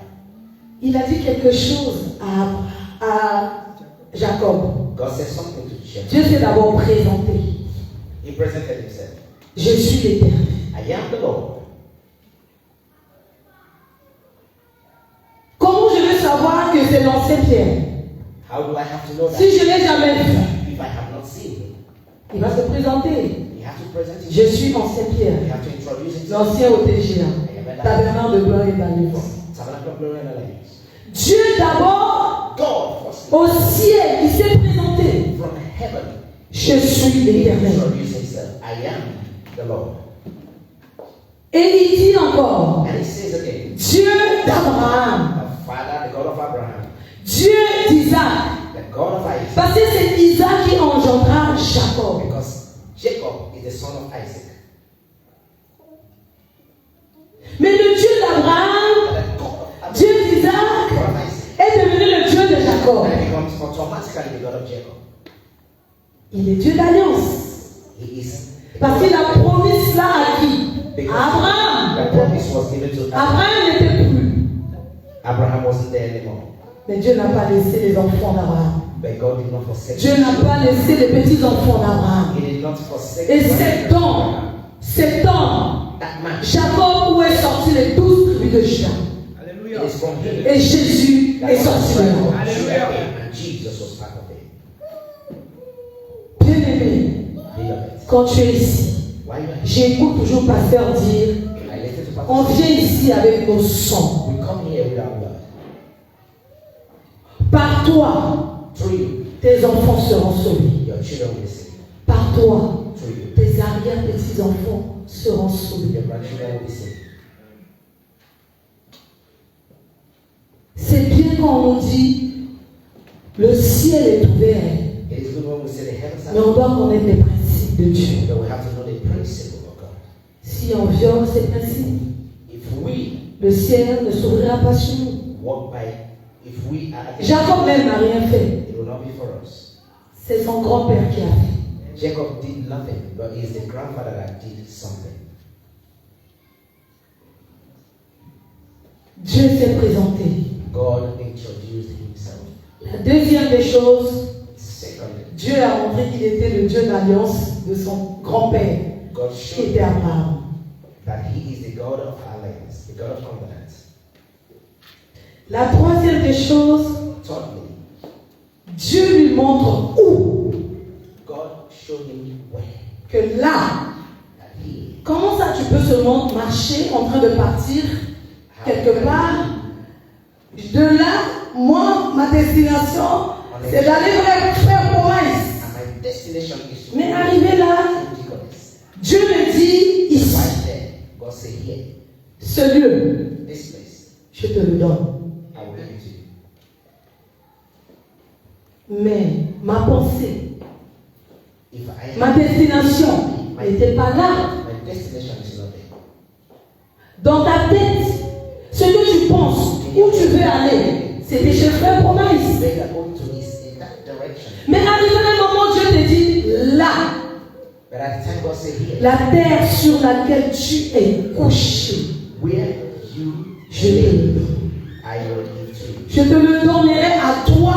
il a dit quelque chose à Jacob. God said something to Jacob. Dieu s'est d'abord présenté. He presented himself. Je suis l'Éternel. I am the Lord. Comment je vais savoir que c'est l'ancien Pierre? How do I have to know that? Si je ne l'ai jamais vu, If I have not seen him, il va se présenter. you have to present Je himself. suis ancien You Pierre, have to introduce himself. l'ancien OTGA, tabernacle de gloire et d'alliance. Tabernacle of Glory and Alliance. Dieu d'abord, God first au ciel, il s'est présenté. from heaven. Je suis He l'Éternel. introduced himself. I am the Lord. Et il dit encore, And he says again, Dieu d'Abraham, the Father, the God of Abraham, Dieu d'Isaac. the God of Isaac. Parce que c'est Isaac qui engendra Jacob. Because Jacob is the son of Isaac. Mais le Dieu d'Abraham, And the God of Abraham, Dieu d'Isaac, God of Isaac, est devenu le Dieu de Jacob. and becomes automatically the God of Jacob. Il est Dieu d'alliance. He is Parce qu'il a promis cela à qui? À Abraham. The promise was given to Abraham. Abraham n'était plus. Abraham wasn't there anymore. Mais Dieu n'a pas laissé les enfants d'Abraham. But God did not forsake Dieu n'a pas laissé les petits-enfants d'Abraham. He did not forsake Et the cet homme, that man. Jacob, où est sorti les 12 tribus de Juda. It is from him Et Jésus that est was sorti de part là. of Judah, and Jesus was part of it. Bien-aimé, Beloved, quand tu es ici, why you are here? j'écoute toujours pasteur dire, I listen to on Pastor. vient ici avec nos sangs. We come here with our blood. Par toi, Through you, tes enfants seront sauvés. your children will be saved. Par toi, Through you, tes arrière-petits-enfants seront sauvés. your grandchildren will be saved. C'est bien quand on nous dit, le ciel est ouvert, It is good when we say the heavens mais on are doit connaître les principes de Dieu. but we have to know the principle of God. Si on viole ces principes, If we le ciel ne s'ouvrira pas sur nous. walk by, if we are against Jacob même n'a rien fait. it will not be for us. C'est son grand-père qui a fait. Jacob did nothing, but he is the grandfather that did something. Dieu s'est présenté. God introduced himself. La deuxième des choses, Secondly, Dieu a montré qu'il était le Dieu d'alliance de son grand-père, God qui showed était Abraham. that he is the God of alliance, the God of covenant. La troisième des choses, Thirdly, Dieu lui montre où God showed him where que là, that he comment ça tu peux seulement marcher en train de partir quelque part. De là, moi, ma destination, c'est d'aller faire promesse. and my destination is to Mais arrivé là, Nicodemus. Dieu me dit ici, Right there, God said here, ce lieu, this place, je te le donne. I will give it to you. Mais ma pensée, If I ma destination n'était pas là. my destination is not there. Dans ta tête, ce que tu penses, où tu veux aller, c'est de chercher une promesse. Where you are going to is in that direction. Mais arrivé un moment, Dieu te dit, là, But at the time God said here, la terre sur laquelle tu es couché, where you je te le donne. I will give to you. Je te le donnerai à toi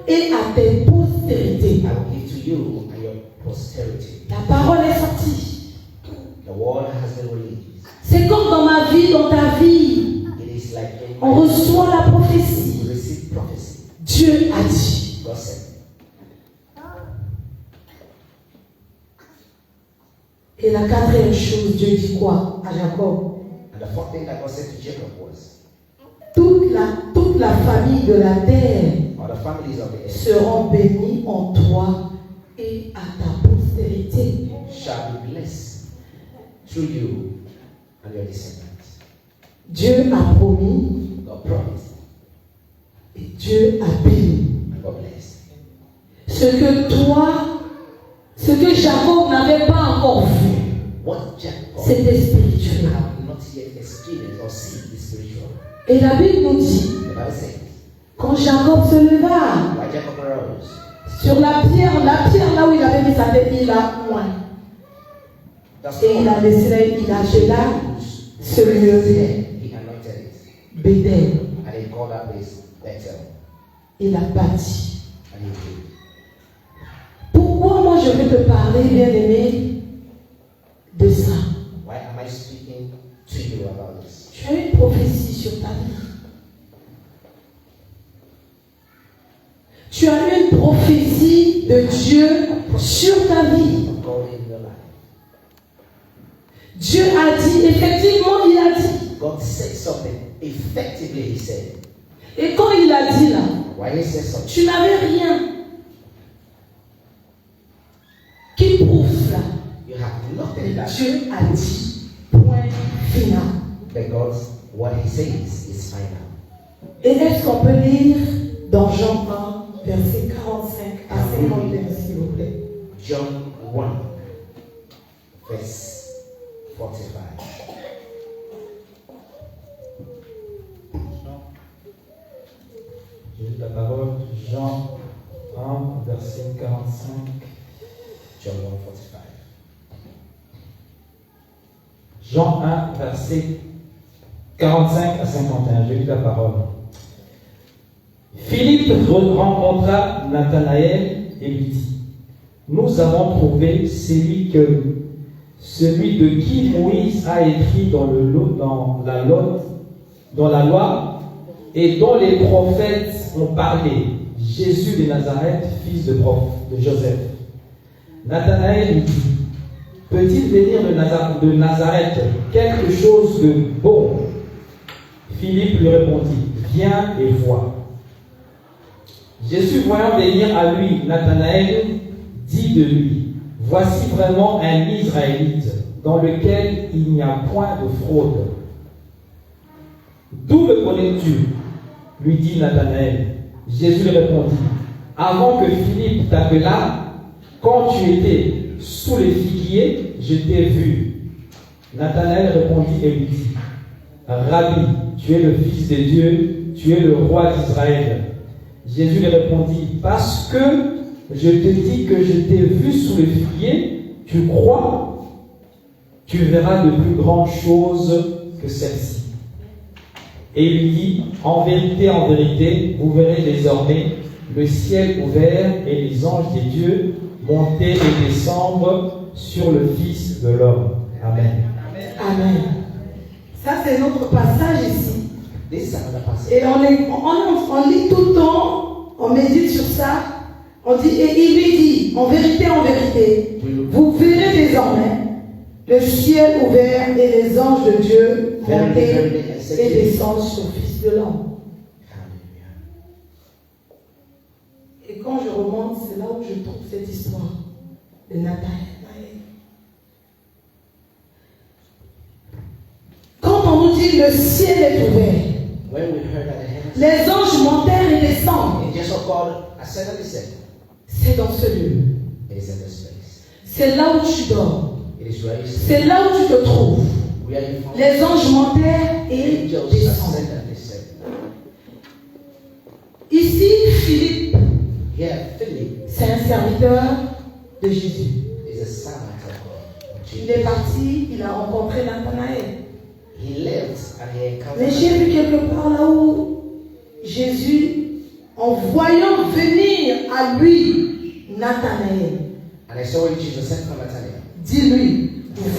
et à tes postérités. I will give to you and your posterity. La parole est sortie. The word has been released. C'est comme dans ma vie, dans ta vie. It is like in On reçoit la prophétie. you receive prophecy. Dieu a dit. God said. Et la quatrième chose, Dieu dit quoi à Jacob? And the fourth thing that God said to Jacob was, Toute la famille de la terre all the families of the earth seront bénies en toi et à ta postérité. shall be blessed through you and your descendants. Dieu a promis God promised et Dieu a béni. and God blessed. Ce que Jacob n'avait pas encore vu, What Jacob c'était spirituel. have not yet experienced or seen is spiritual. Et la Bible nous dit, The Bible says, quand Jacob se leva why Jacob arose sur la pierre là où il avait mis sa tête, il a moins. That's Et il a laissé, il a là ce lieu He anointed it. Béthel. And he called that place Bethel. Il a bâti. And he did. Pourquoi moi je veux te parler, bien-aimé, de ça? Why am I speaking to you about this? Tu as une prophétie sur ta vie. Tu as une prophétie de Dieu sur ta vie. Of God in your life. Dieu a dit, effectivement, il a dit. God said something. Effectively, he said. Et quand il a dit là, Why he said something? tu n'avais rien qui prouve cela. You have Et nothing that Dieu a dit, point final. because what he says is final. Et est-ce qu'on peut lire dans Jean 1, verset 45 à 51, s'il vous plaît? John 1, verse 45. J'ai lu la parole, Jean 1, verset 45. John 1, 45. Jean 1, verset 45 à 51. J'ai lu la parole. Fils Philippe rencontra Nathanaël et lui dit, nous avons trouvé celui de qui Moïse a écrit dans la loi et dont les prophètes ont parlé, Jésus de Nazareth, fils de Joseph. Nathanaël lui dit, peut-il venir de Nazareth quelque chose de bon? Philippe lui répondit, viens et vois. Jésus, voyant venir à lui Nathanaël, dit de lui, voici vraiment un Israélite dans lequel il n'y a point de fraude. D'où le connais-tu? Lui dit Nathanaël. Jésus lui répondit, avant que Philippe t'appelât, quand tu étais sous les figuiers, je t'ai vu. Nathanaël répondit et lui dit, Rabbi, tu es le Fils de Dieu, tu es le roi d'Israël. Jésus lui répondit, parce que je te dis que je t'ai vu sous les figuiers, tu crois? Tu verras de plus grandes choses que celles-ci. Et il lui dit, en vérité, vous verrez désormais le ciel ouvert et les anges des dieux monter et descendre sur le Fils de l'homme. Amen. Amen. Ça, c'est notre passage ici. This is another passage. Et on lit tout le temps, on médite sur ça. On dit, et il lui dit, en vérité, vous verrez désormais le ciel ouvert et les anges de Dieu monter et descendre sur le Fils de l'homme. Et quand je remonte, c'est là où je trouve cette histoire de Nathanaël. Quand on nous dit le ciel est ouvert, When we heard that the heavens les anges montèrent et descendent, it just so called ascend and descend. c'est dans ce lieu. It is in this place. C'est là où tu dors. It is where you C'est sleep. là où tu te trouves. Where you found Les anges montèrent et angels descendent. ascend and descend. Ici, Philippe, Here, Philip c'est un serviteur de Jésus. is a servant of God. Il est parti, il a rencontré Nathanaël. He lived and he encountered. Mais j'ai vu quelque part là où Jésus, en voyant venir à lui Nathanaël, And I saw when Jesus sent from Nathanael. dit-lui,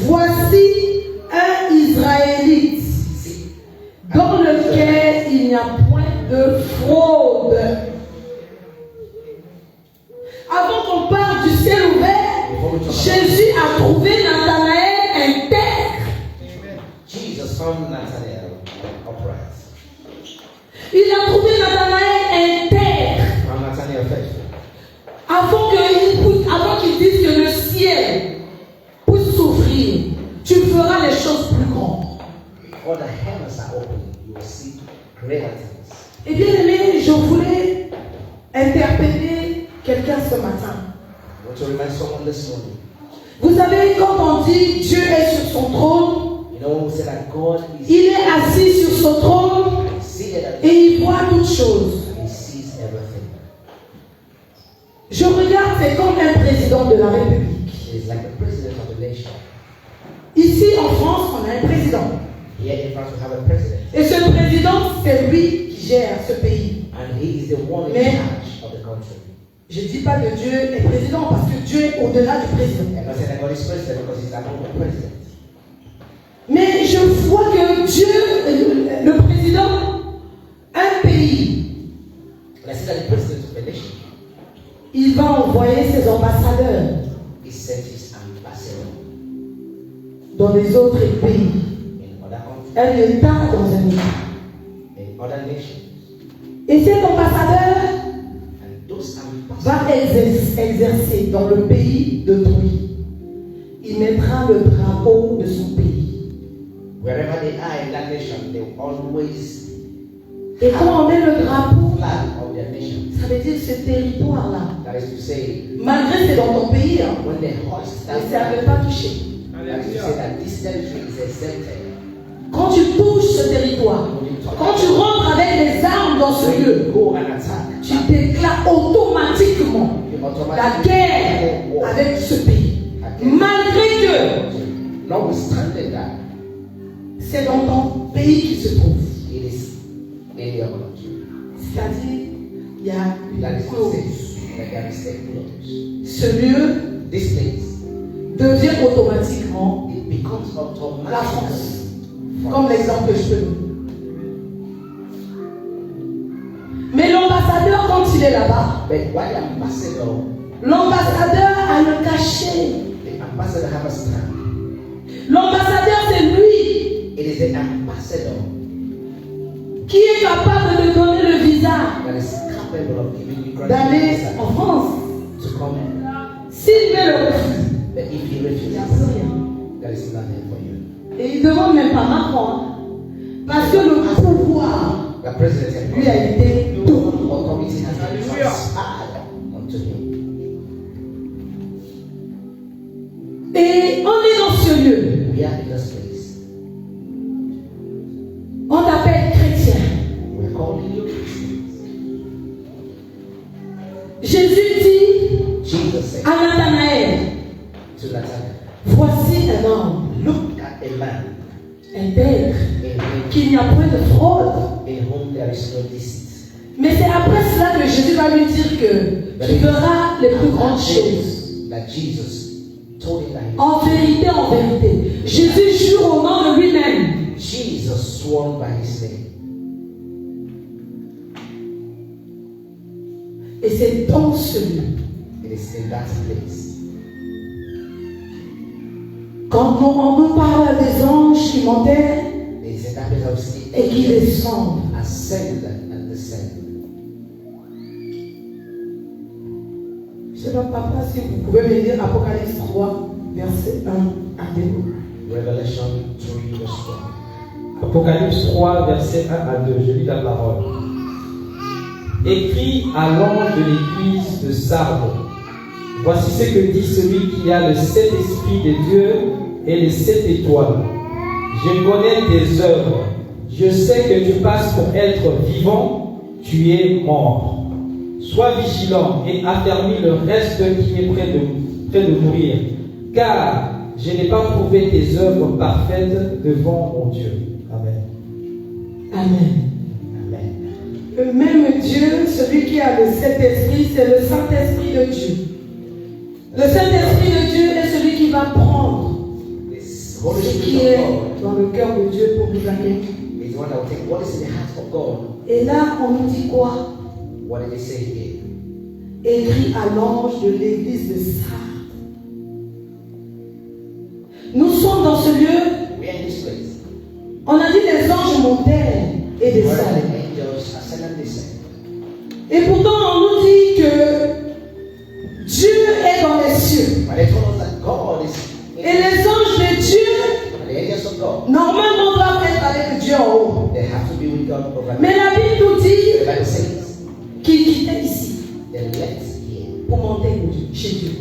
voici un Israélite dans lequel il n'y a point de fraude. Avant qu'on parle du ciel ouvert, Jésus a trouvé Nathanaël intègre. Jesus found Nathanael upright. Il a trouvé Nathanaël intègre. Found Nathanael faithful. Avant qu'il dise que le ciel puisse s'ouvrir, tu feras les choses plus grandes. Before the heavens are open, you will see greater things. Et bien aimé, je voulais interpeller quelqu'un ce matin. I want to remind someone this morning. Vous savez, quand on dit Dieu est sur son trône, You know when we say that God is il est assis sur son trône seated at et il voit toutes choses. and he sees everything. Je regarde, c'est comme un président de la République. He is like the president of the nation. Ici en France, on a un président. Here in France we have a president. Et ce président, c'est lui qui gère ce pays. And he is the one in Mais- charge of the country. Je ne dis pas que Dieu est président parce que Dieu est au-delà du président. I'm not saying that God is president because he's above the president. Mais je vois que Dieu, le président, un pays, And I see that the president of the nation, il va envoyer ses ambassadeurs he sent his ambassador dans les autres pays. in other countries, Un État dans un État. in other nations. Et cet ambassadeur And those ambassadors va exercer dans le pays d'autrui. Il mettra le drapeau de son pays. wherever they are in that nation, they will always Et quand on met le drapeau, flag of their nation. ça veut dire ce territoire-là. That is to say, Malgré c'est dans ton pays, hein, when they hoist that mais ça ne flag, veut pas toucher. that is to say that this territory is exempted. Quand tu touches ce territoire, quand tu rentres avec les armes dans ce When lieu, you go and attack, tu déclares automatiquement you la automatically guerre go war. avec ce pays. Malgré que Notwithstanding that, c'est dans ton pays qu'il se trouve. it is in your country. C'est-à-dire, says that there is a close. ce lieu This place, devient automatiquement it becomes la automatic. France, comme l'exemple que je peux donner. Mais l'ambassadeur, quand il est là-bas, But why the ambassador, l'ambassadeur a le cachet. the ambassador have a stand. L'ambassadeur, c'est lui It is the ambassador qui est capable de donner le visa that is capable of giving you d'aller granting en France. to come in. S'il met le refus, But if he il n'y a refuses, plus rien. there is nothing for you. Et il ne demande même pas Macron. Hein. Parce que le pouvoir The president lui a été donné. authority has been transferred unto him. Et on est dans ce lieu. We are in this place. On t'appelle chrétien. We are calling you Christians. Jésus dit Jesus said à Nathanaël, to Nathanael, voici un homme look at a man intègre, in qu'il n'y a point de fraude. whom there is no deceit. Mais c'est après cela que Jésus va lui dire que tu feras les plus grandes choses. That Jesus told him that En vérité, en vérité. Jésus jure au nom de lui-même. Jesus swore by his name. Et c'est dans ce lieu. It is in that place. Quand on nous parle des anges qui montaient It is in that place of the et qui angels descendent. ascend and descend. Je ne sais pas, papa, si vous pouvez me lire Apocalypse 3, verset 1 à 2. Revelation 3 verse 1. Apocalypse 3, verset 1 à 2, je lis la parole. Écrit à l'ange de l'église de Sardes, voici ce que dit celui qui a le 7 esprits de Dieu et les 7 étoiles. Je connais tes œuvres, je sais que tu passes pour être vivant, tu es mort. Sois vigilant et affermis le reste qui est près de mourir, car je n'ai pas trouvé tes œuvres parfaites devant mon Dieu. Amen. Amen. Amen. Le même Dieu, celui qui a le Saint-Esprit, c'est le Saint-Esprit de Dieu. Le Saint-Esprit de Dieu est celui qui va prendre This Holy ce qui Spirit est of dans le cœur de Dieu pour nous amener. God is one that will take what is in the heart of God. Et là, on nous dit quoi? What did he say here? Écrit à l'ange de l'église de Sardes. Nous sommes dans ce lieu. We are in this place. On a dit les anges montaient et Where descendaient. the angels ascend and descend. Et pourtant, on nous dit que Dieu est dans les cieux. But they told us that God is Et les anges de Dieu, and the angels of God. normalement, doivent être avec Dieu en haut. They have to be with God over Mais la Bible nous The dit Bible says qu'ils quittaient ici they left here. pour monter chez Dieu.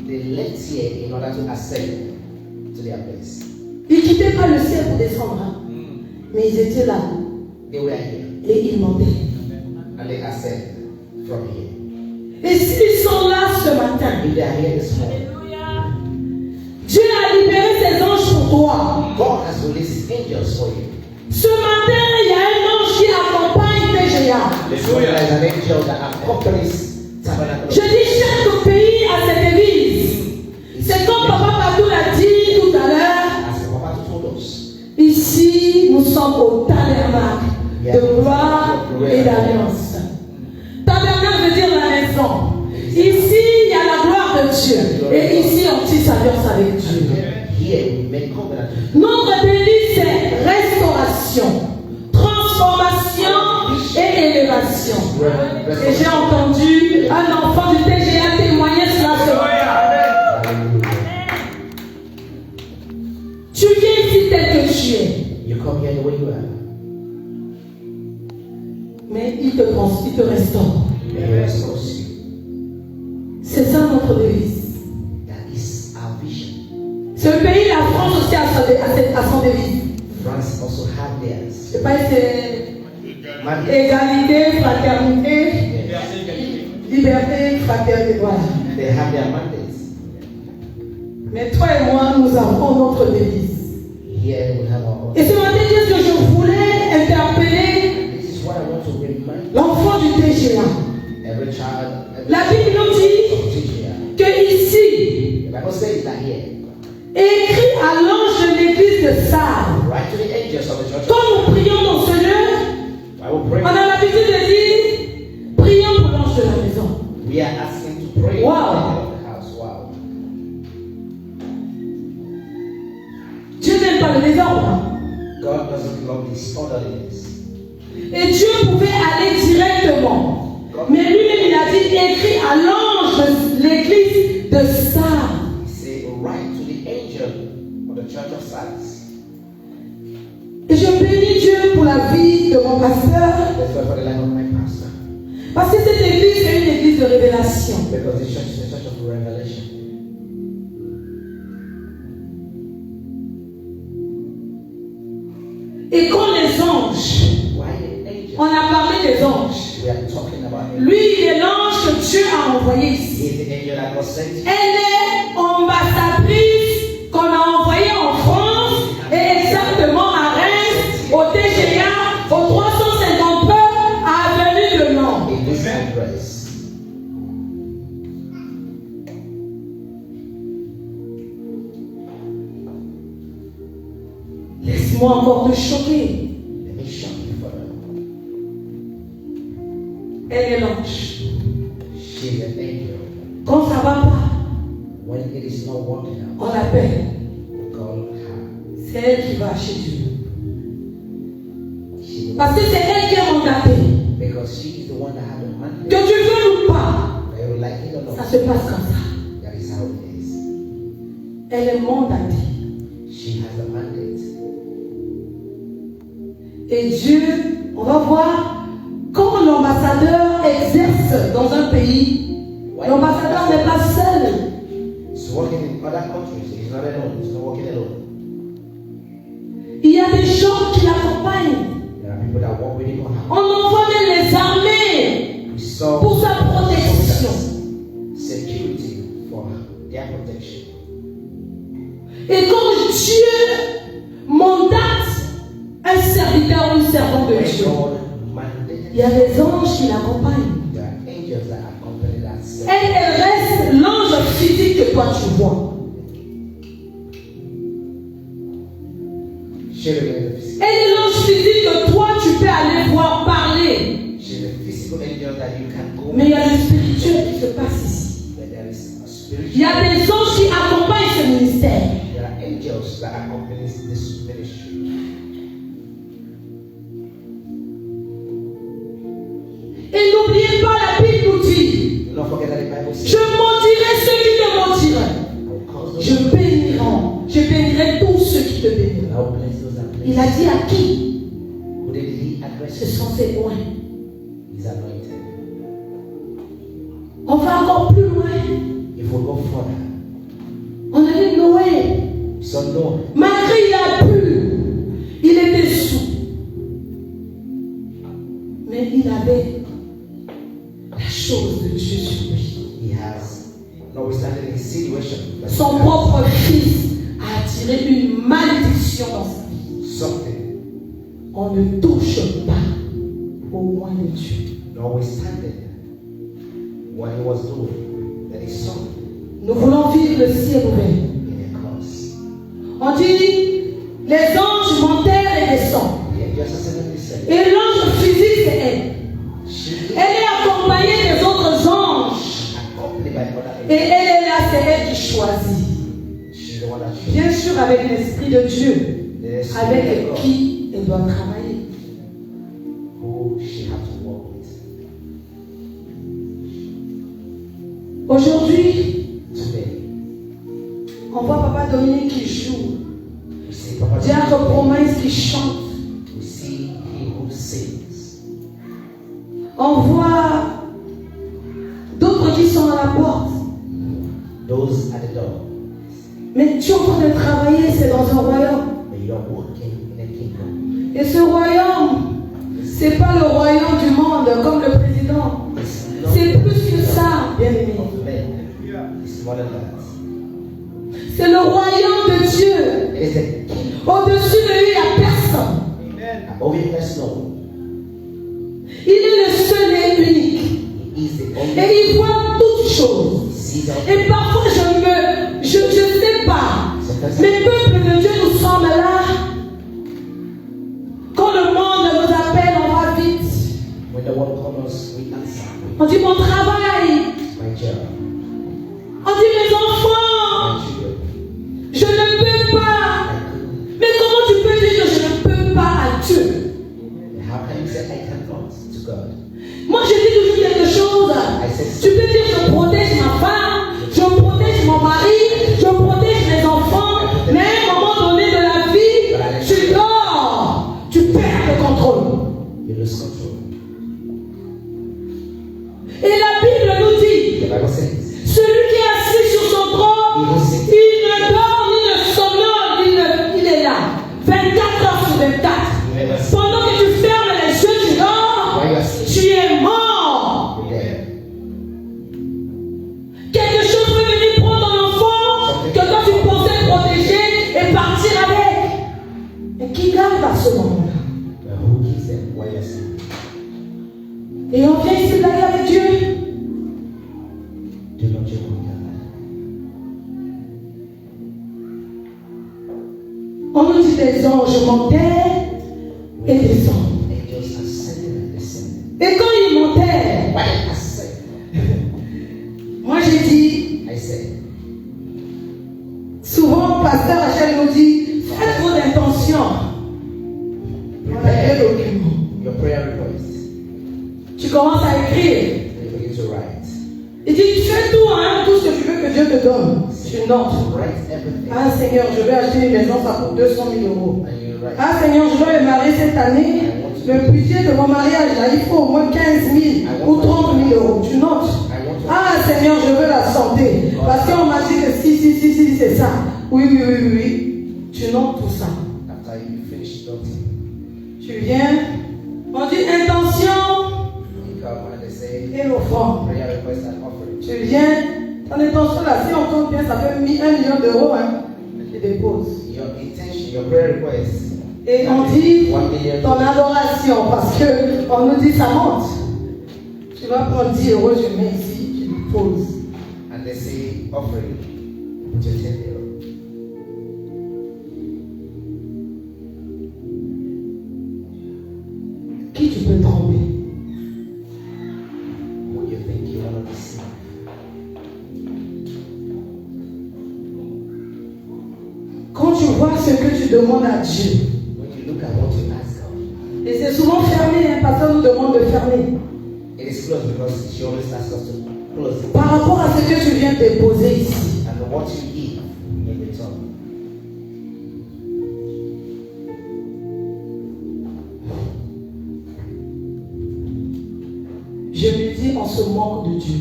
They left here in order to ascend to their place. Ils ne quittaient pas le ciel pour descendre. Hein. Mais ils étaient là They were here et ils montaient. and they ascend from here. Et s'ils sont là ce matin, If they are here this morning, Dieu a libéré ses anges pour toi. God has released his angels for you. Ce matin, il y a un ange qui accompagne tes géants. So there is an angel that accompanies Tabernacle. Je dis chaque pays a cette église. C'est comme Papa Patou l'a dit tout à l'heure. As the Papa told us, Ici, nous sommes au tabernacle de gloire et d'alliance. Tabernacle veut dire la maison. Ici, il y a la gloire de Dieu. Et ici, on tisse alliance avec Dieu. here we make covenant. Notre délit, c'est restauration, transformation et élévation. Et j'ai entendu un enfant du TGA témoigner cela ce matin. Hallelujah. Tu viens ici tel que tu es. You come here the way you are. Mais il te restaure. And he restores you. C'est ça notre devise. That is our vision. Ce pays, la France aussi a son devise. France also have theirs. Je sais pas si c'est Mandate. égalité, fraternité, liberté, fraternité, voilà. They have their mandates. Mais toi et moi, nous avons notre devise. Here we have our own. Et ce matin, qu'est-ce que je voulais interpeller This is what I want to remind l'enfant du TGA? Every child, every La Bible nous dit child. que ici, The Bible says that here. écrit à l'ange de l'église de Sardes, Write to the angels of the church. quand nous prions dans ce lieu, I will pray. on a l'habitude de dire, prions pour l'ange de la maison. We are asking to pray Wow. for the head of the house. Wow. Dieu n'aime pas le désordre. God doesn't love disorderliness. Et Dieu pouvait aller directement. Mais lui-même, il a dit, écrit à l'ange de l'église de Sardes. He said, write to the angel of the church of Sardis. Et je bénis Dieu pour la vie de mon pasteur. Let's pray for the life of my pastor. Parce que cette église est une église de révélation. Because this church is a church of revelation. Et quand les anges, Why the angel? on a parlé des anges. We are talking about him. Lui, il est l'ange que Dieu a envoyé He ici. is the angel that was sent. Elle est ambassadrice qu'on a envoyée en France et exactement à Reims, au TGA, aux 350 peuples à Avenue de Nantes. In this address. Laisse-moi encore te choquer. Let me shock you further. Elle est l'ange. She's an angel. Quand ça va pas, When it is not working out, on l'appelle. we call her. C'est elle qui va chez Dieu. She, Parce que c'est elle qui est mandatée. because she is the one that had the mandate. Que tu veux ou pas, Whether you like it or ça not, se passe comme ça. that is how it is. Elle est mandatée. She has a mandate. Et Dieu, on va voir, quand l'ambassadeur exerce dans un pays, l'ambassadeur n'est pas seul. He's working in other countries. He's not alone. He's not working alone. Il y a des gens qui l'accompagnent. There are people that work with him. On envoie même les armées We saw pour sa protection. security for their protection. Et quand Dieu mandate un serviteur ou une servante de When Dieu, God mandated, il y a des anges qui l'accompagnent. there are angels that accompany that service. Elle reste l'ange physique que toi tu vois. She remains the physical. Elle est l'ange physique que toi tu peux aller voir parler. She's a physical angel that you can go. Mais il y a le spirituel qui se passe ici. But there is a Il y spiritual. a des anges qui accompagnent ce ministère. There are angels that accompany this ministry. Et n'oubliez pas, la Bible nous dit, Do not forget that the Bible je says, maudirai ceux qui te maudiraient. I will cause those Je bénirai tous ceux qui te béniront. I will bless those that bless. Il a dit à qui? Who did he address? Ce sont ses loin. He's anointed. On va encore plus loin. If we go further, On a vu Noé. we saw Noah. Malgré il a pu, il était sous. Mais il avait la chose de Dieu sur lui. He has, notwithstanding his situation, but Son he has propre fils a attiré une malédiction dans sa vie. something, On ne touche pas au moins de Dieu. notwithstanding what he was doing, that he saw Nous voulons vivre le ciel ouvert. in a cross. On dit, les anges montèrent et descendent. The angels ascended this side. Et l'ange physique, c'est elle. She Elle est accompagnée des autres anges. accompanied by other Et angels. elle est là, c'est elle qui choisit. She's the one that chose. Bien sûr, avec l'Esprit de Dieu, The Spirit of avec God, qui elle doit travailler. who she had to walk with. Aujourd'hui, Today, on voit Papa Dominique qui joue. we see Papa Diacre Promesse qui chante. we see he who sings. On voit d'autres qui sont à la porte. those at the door. Mais tu es en train de travailler, c'est dans un royaume. But you are walking in a kingdom. Et ce royaume, c'est pas le royaume du monde comme le président. It's not C'est plus que ça, bien aimé. of men. It's more than that. C'est le royaume de Dieu. It is the kingdom. Au-dessus de lui, il n'y a personne. Above him there's no. Il est le seul et unique. He He's the only Et il voit toutes choses. sees all. Et parfois, je sais pas. Mais peuple de Dieu, nous sommes là. Quand le monde nous appelle, on va vite. When the world calls us, we answer. On dit mon travail. My job, On dit mes enfants. my children, Je ne peux pas. I couldn't. Mais comment tu peux dire que je ne peux pas à Dieu? How can you say I cannot to God? Moi, je dis toujours quelque chose. Tu peux dire je protège ma femme, je protège mon mari, je protège mes enfants, mais à un moment donné de la vie, tu dors, tu perds le contrôle. You lose control. Et la Bible nous dit, The Bible says, celui qui est assis sur son trône, il ne dort ni ne somnole, il est là, 24 heures sur 24. Pendant que tu fermes les yeux, tu dors, tu es mort. you're there. Quelque chose peut venir prendre ton enfant que toi tu pensais protéger et partir avec. Et qui garde à ce moment-là? But who keeps them while you're asleep? Et on vient ici blaguer avec Dieu. Do not joke with God. On nous dit des anges montaient et descendent. Angels ascended and descended. Et quand ils montaient, When they ascend, moi j'ai dit, I said, souvent pasteur Rachel nous dit, faites vos intentions. On a des documents. your prayer request. Tu commences à écrire. And you begin to write. Il dit, fais tout, hein, tout ce que tu veux que Dieu te donne. Tu notes. Write everything. Ah Seigneur, je vais acheter une maison, ça coûte 200 000 euros. And you write. Ah Seigneur, je dois me marier cette année. Le budget de mon mariage, là, il faut au moins 15 000 ou 30 000 euros. Tu notes. I want to. Ah Seigneur, je veux la santé. Parce qu'on m'a dit que si, c'est ça. Oui. Tu notes tout ça. After you finish noting, Tu viens, on dit intention you come and they say, et l'offrande. prayer request and offering. Tu viens, ton intention là, si on compte bien, ça fait 1 million d'euros. Hein. Tu déposes. Your intention, your prayer request. Et on dit 1 million. ton adoration, parce que on nous dit ça monte. Tu vas prendre 10 euros, je mets ici, tu poses. And they say, offering. Put your 10 euros. Qui tu peux tromper? What you think you want to receive. Quand tu vois ce que tu demandes à Dieu, When you look at what you ask God, et c'est souvent fermé, hein, parce qu'on nous demande de fermer. it is closed because she always asks us to close it. Par rapport à ce que tu viens déposer ici, And what you give in return. je me dis, on se moque de Dieu.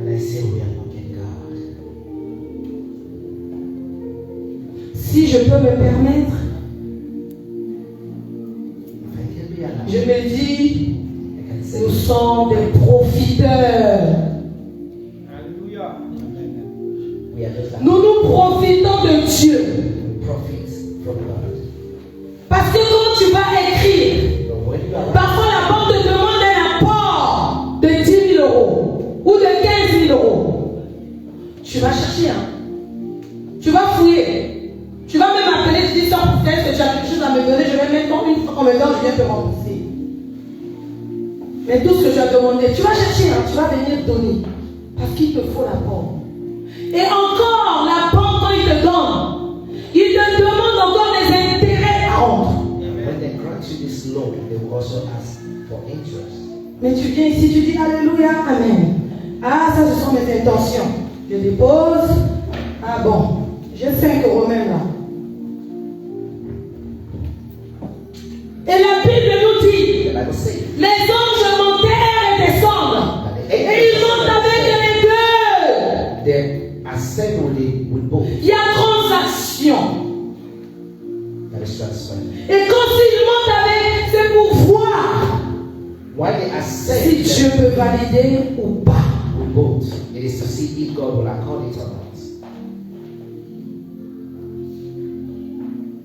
And I say, we are mocking God. Si je peux me permettre, If I can be allowed, je me dis, I can say, nous sommes des profiteurs. Alléluia. we are just like Nous profitons de Dieu. we profit from God. Parce que quand tu vas écrire, But when you are parfois la banque te demande un apport de 10 000 euros ou de 15 000 euros. Tu vas chercher, hein. Tu vas fouiller. Tu vas même appeler, tu dis ça, peut-être que tu as quelque chose à me donner, je vais mettre une fois en même temps, je viens te rembourser. Mais tout ce que tu as demandé, tu vas chercher, hein, tu vas venir donner. Parce qu'il te faut l'apport. Et encore, la banque, quand il te donne, il te demande encore des intérêts à rendre. when they grant you this loan, they will also ask for interest. Mais tu viens ici, tu dis Alléluia, Amen. Ah, ça, ce sont mes intentions. Je dépose. Ah bon, j'ai 5 euros même là. Et la Bible nous dit, The Bible says les anges montèrent et descendent. that the Et ils montent avec les deux. they ascend with both. Il y a transaction. That is transfer. Et quand ils montent avec, c'est pour voir Why they ascend si Dieu peut valider ou pas. with both, it is to see if God will accord it or not.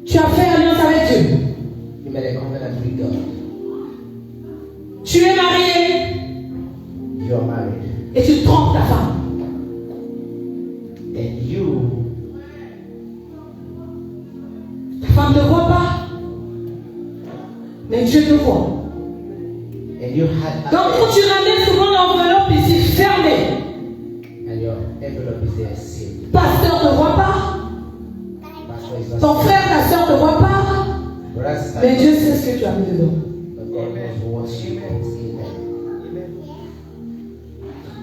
Tu as fait alliance avec Dieu. You made a covenant with God. Tu es marié. Ta femme ne voit pas. Mais Dieu te voit. And you had Donc quand tu ramènes souvent l'enveloppe ici fermée, and your envelope is there sealed. pasteur ne voit pas, Pastor is not ton frère, ta soeur ne voit pas, Brother, mais Dieu sait ce que tu as mis dedans. but God knows what you put in there.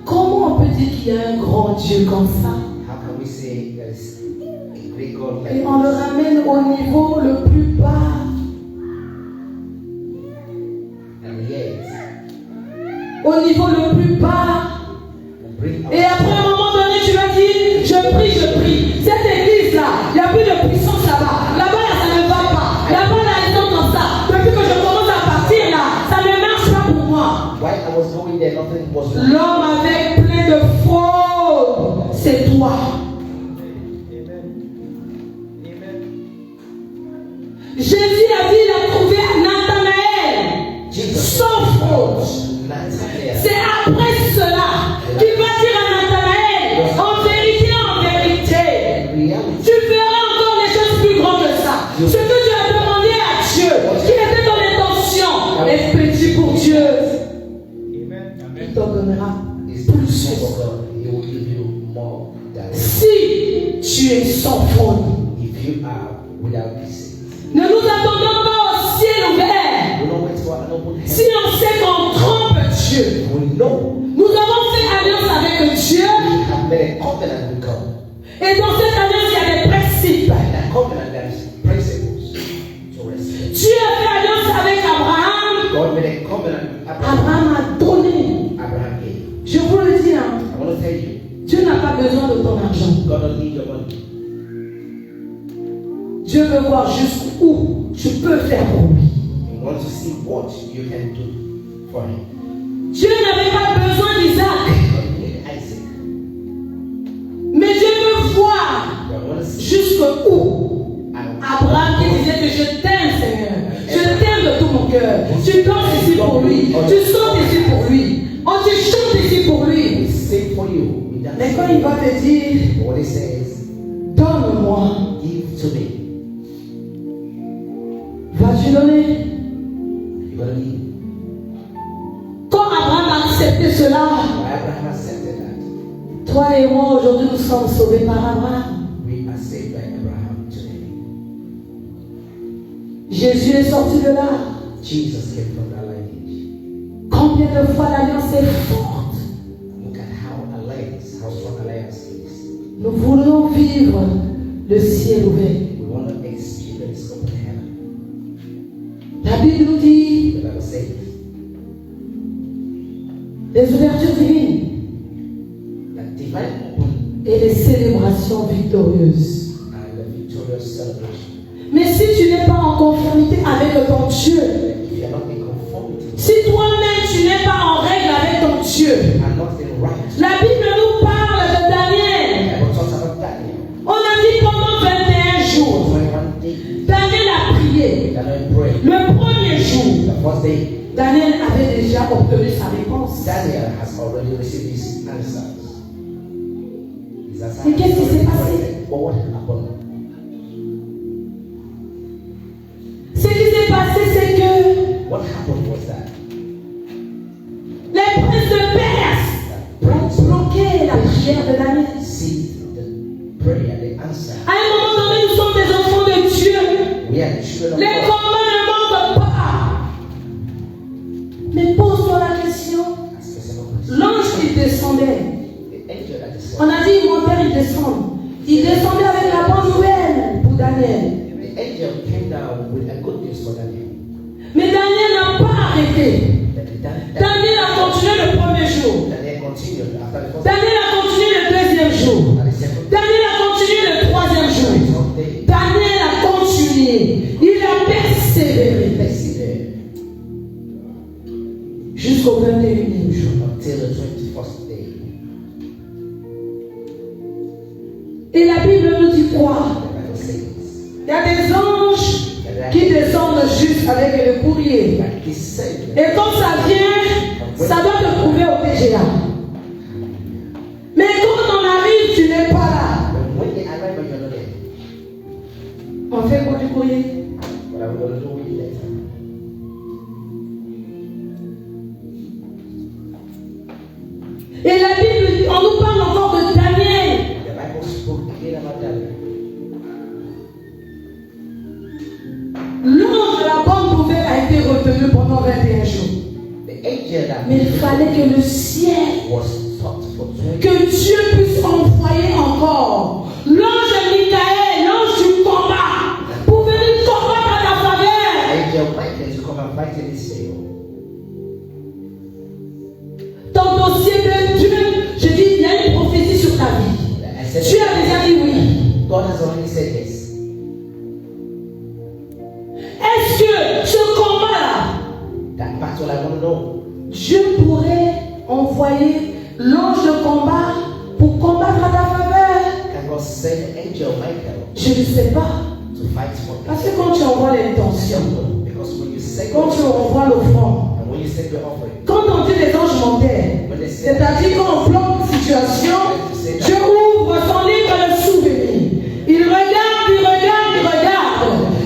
Comment on peut dire qu'il y a un grand Dieu comme ça? How can we say there is a great God like Et on le ramène au niveau le plus bas. and yet Au niveau le plus bas. bring Et après un moment donné, tu vas dire, je prie. Cette église-là, il n'y a plus de puissance là-bas. Là-bas, là, ça ne va pas. Là-bas, là, ils sont comme ça. Depuis que je commence à partir là, ça ne marche pas pour moi. Why I was going there, nothing was L'homme avec plein de fraude, c'est toi. Jésus a dit, il a trouvé Nathanaël sans fraude. Nathanael. C'est après cela qu'il va dire à Nathanaël, en vérité, tu verras encore des choses plus grandes que ça. Ce que tu as demandé à Dieu, qui était ton intention, est petit pour Dieu. Il t'en donnera Is plus. small for God, He will give you more than Si tu es sans fraude, if you are without deceit. ne nous attendons pas au ciel ouvert. We don't wait for an open Si heaven. on sait qu'on trompe Dieu, We know nous avons fait alliance avec Dieu, we have made a covenant with God. et dans cette alliance, il y a des principes. In that covenant, there is principles to respect. Dieu a fait alliance avec Abraham. God made a covenant with Abraham. Abraham a donné. Abraham gave. Je vous le dis, hein, I want to tell you, Dieu n'a pas besoin de ton argent. God don't need your money. Dieu veut voir jusqu'où tu peux faire pour lui. He wants to see what you can do for Him. Dieu n'avait pas besoin d'Isaac, God needed Isaac. mais Dieu veut voir God wants to see jusqu'où. Abraham qui disait que je t'aime, Seigneur. Je t'aime de tout mon cœur. Tu danses ici pour lui. Tu sautes ici pour lui. Oh, tu chantes ici pour lui. We sing for you. We dance Mais for quand il you. va te dire, But what He says, donne-moi, give to me. vas-tu donner? You're going to give. Quand Abraham a accepté cela, Why Abraham accepted that? toi et moi aujourd'hui nous sommes sauvés par Abraham. We are saved by Abraham today. Jésus est sorti de là. Jesus came from that lineage. Combien de fois l'alliance est forte? Look at how strong alliance is. Nous voulons vivre le ciel ouvert. We want to experience open heaven. La Bible nous dit The Bible says les ouvertures divines that divine open et les célébrations victorieuses. and the victorious celebration. Mais si tu n'es pas en conformité avec ton Dieu, If you are not in conformity si toi-même tu n'es pas en règle avec ton Dieu, and not in right, la Bible nous parle de Daniel. the Bible talks about Daniel. On a dit pendant 21 jours, 21 days, Daniel a prié. Daniel prayed. Le premier jour, The first day, Daniel avait déjà obtenu sa réponse. Daniel has already received his answers. His answers Et qu'est-ce qui s'est passé? But what happened? Ce qui s'est passé, c'est que What happened was that les princes de Perse ont bloqué la prière de Daniel. seized the prayer, the answer. À un moment donné, nous sommes des enfants de Dieu. We are the children of Les God. combats ne manquent pas. Mais pose-toi la question. Ask yourself a question. L'ange qui descendait, The angel that is on a dit ils montaient, ils descendent. Il descendait avec la bonne nouvelle pour Daniel. The angel came down with a good news for Daniel. Mais Daniel n'a pas arrêté. Daniel a continué le premier jour. Daniel continued after the first Daniel a continué le deuxième jour. and the second Daniel a continué le troisième jour. day. Daniel a continué. Il a persévéré Persevered jusqu'au 21e jour. until the 21st day. Et la Bible nous dit quoi? The Bible says Il y a des anges qui descendent juste avec le courrier. that he said Et quand ça vient, ça doit te trouver au TGA. Mais quand on arrive, tu n'es pas là. when they arrive and you're not there, On fait quoi du courrier? What are we going to do with the letter? Et la Bible, on nous parle encore de Daniel. The Bible spoke again about Daniel. L'ange de la bonne nouvelle a été retenu pendant 21 jours. The angel that Mais il fallait que le ciel, was taught for 20 que Dieu puisse envoyer encore l'ange Michael, l'ange du combat, pour venir combattre à ta faveur. angel Michael to come and fight in this day. Ton dossier de Dieu, je dis, il y a une prophétie sur ta vie. I said, Dieu a déjà dit oui. God has already said yes. Est-ce que ce combat-là, That battle I want to know. Dieu pourrait envoyer l'ange de combat pour combattre à ta faveur? Can God send angel Michael Je ne sais pas. to fight for Parce me? que quand tu envoies l'intention, Because when you send quand tu envoies l'offrande, and when you send your offering, quand on dit les anges montaient, when they send c'est-à-dire quand on plante une situation, Dieu ouvre son livre de souvenirs. Il regarde, il regarde, il regarde.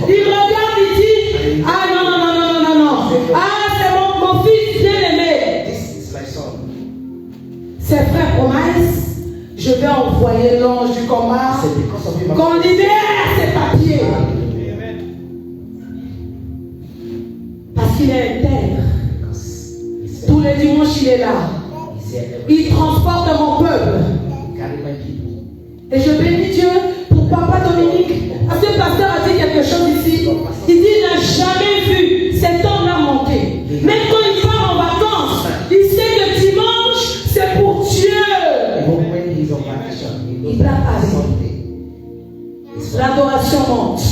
Il regarde, il dit, ah non, non, non, non, non, non. Ah, c'est mon fils bien-aimé. this is my son. C'est frère promesse, je vais envoyer l'ange du combat I said, because of him, qu'on libère ses papiers. Parce qu'il est intègre. because he's Tous les dimanches, il est là. he's here every Il transporte mon peuple. carry my people. Et je bénis Dieu pour Papa Dominique. Parce que le pasteur a dit quelque chose ici. Il dit il n'a jamais vu cet homme-là manquer. Même quand il part en vacances, il sait que dimanche, c'est pour Dieu. Even when he's on vacation, he knows Il that part avec. Sunday is L'adoration monte.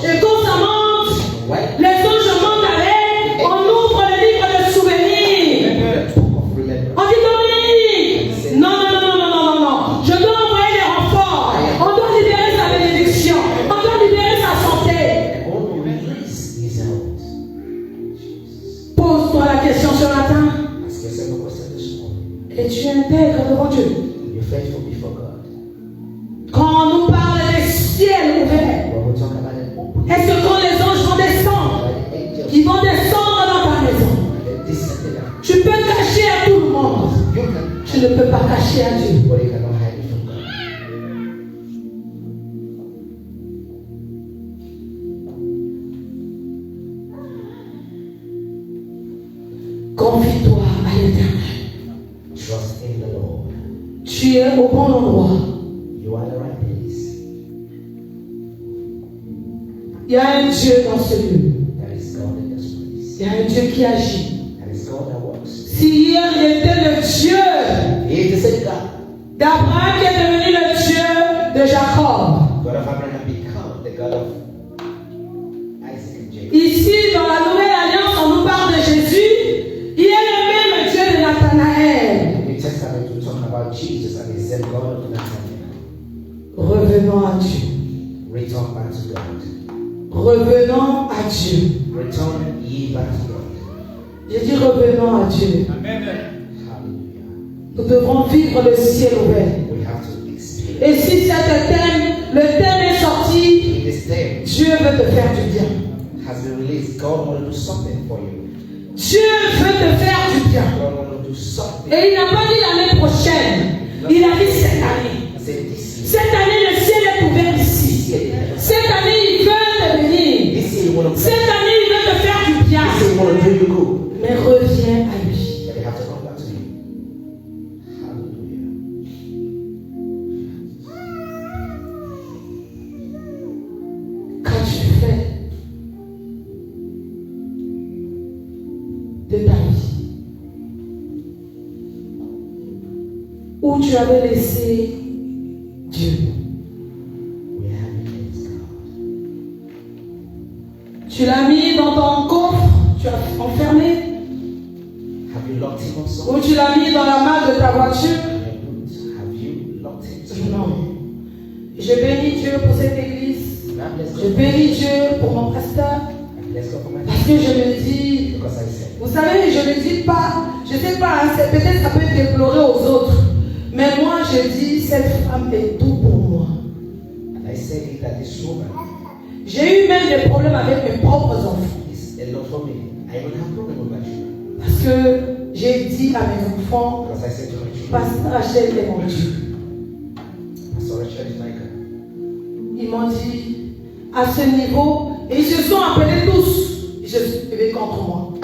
Et quand ça monte, when les anges montent avec, on ouvre le livre de souvenirs. the book of remembrance. On dit Dominique, non, non, non, non, non, non, non, non. Je dois envoyer les renforts. On doit libérer sa bénédiction. On doit libérer sa santé. God will release his health. Pose-toi la question ce matin. Ask yourself a question this morning. Et tu intègres devant Dieu. You're faithful before God. Quand on nous parle des ciels ouverts, When we talk about an open est-ce que quand les anges vont descendre, by the angels, ils vont descendre dans ta maison? and descending out, Tu peux cacher à tout le monde. you can, Tu ne peux pas cacher à Dieu. but you cannot hide it from God. Confie-toi à l'Éternel. Trust in the Lord. Tu es au bon endroit. You are in the right place. Il y a un Dieu dans ce lieu. That is God in this place. Il y a un Dieu qui agit. That is God that works. Si hier il était le Dieu He is the same God. d'Abraham qui est devenu le Dieu de Jacob. God of Abraham become the God of Isaac and Jacob. Ici, dans la nouvelle alliance, on nous parle de Jésus. Il est le même Dieu de Nathanaël. In the New Testament, we talk about Jesus and the same God of Nathanael. Revenons à Dieu. Return back to God. Revenons à Dieu. Return ye back to God. Je dis revenons à Dieu. Hallelujah. Nous devons vivre le ciel ouvert. We have to experience. Et si le thème est sorti, In this day Dieu veut te faire du bien. has been released. God want to do something for you. Dieu veut te faire du bien. God want to do something. Et il n'a pas dit l'année prochaine. Il a dit cette année. I said this year. Cette année, le ciel est ouvert ici. Cette année, il veut te bénir. This year you want to Cette année, il veut te faire du bien. This year you want to do you good. Mais reviens à lui. But you have to come back to Him. Hallelujah. Qu'as-tu fait de ta vie? Où tu avais laissé Dieu? We have it, God. Tu l'as mis dans ton coffre, tu as enfermé, Have you locked Him up ou somewhere? tu l'as mis dans la malle de ta voiture? Have you locked Him somewhere? Non. Je bénis Dieu pour cette église. God bless Je God. bénis Dieu pour mon pasteur. Bless God for my Parce que je me dis, because I said, vous savez, je ne dis pas, je ne sais pas, hein, peut-être ça peut déplorer aux autres. Mais moi, je dis, cette femme est tout pour moi. and I said it that this woman J'ai eu même des problèmes avec mes propres enfants. It's a lot for me. I don't have problem with my children. Parce que j'ai dit à mes enfants, Because I said to my children, Pasteur Rachel est mon Dieu. Pastor Rachel is my God. Ils m'ont dit, à ce niveau, et ils se sont appelés tous. Ils se sont levés contre moi.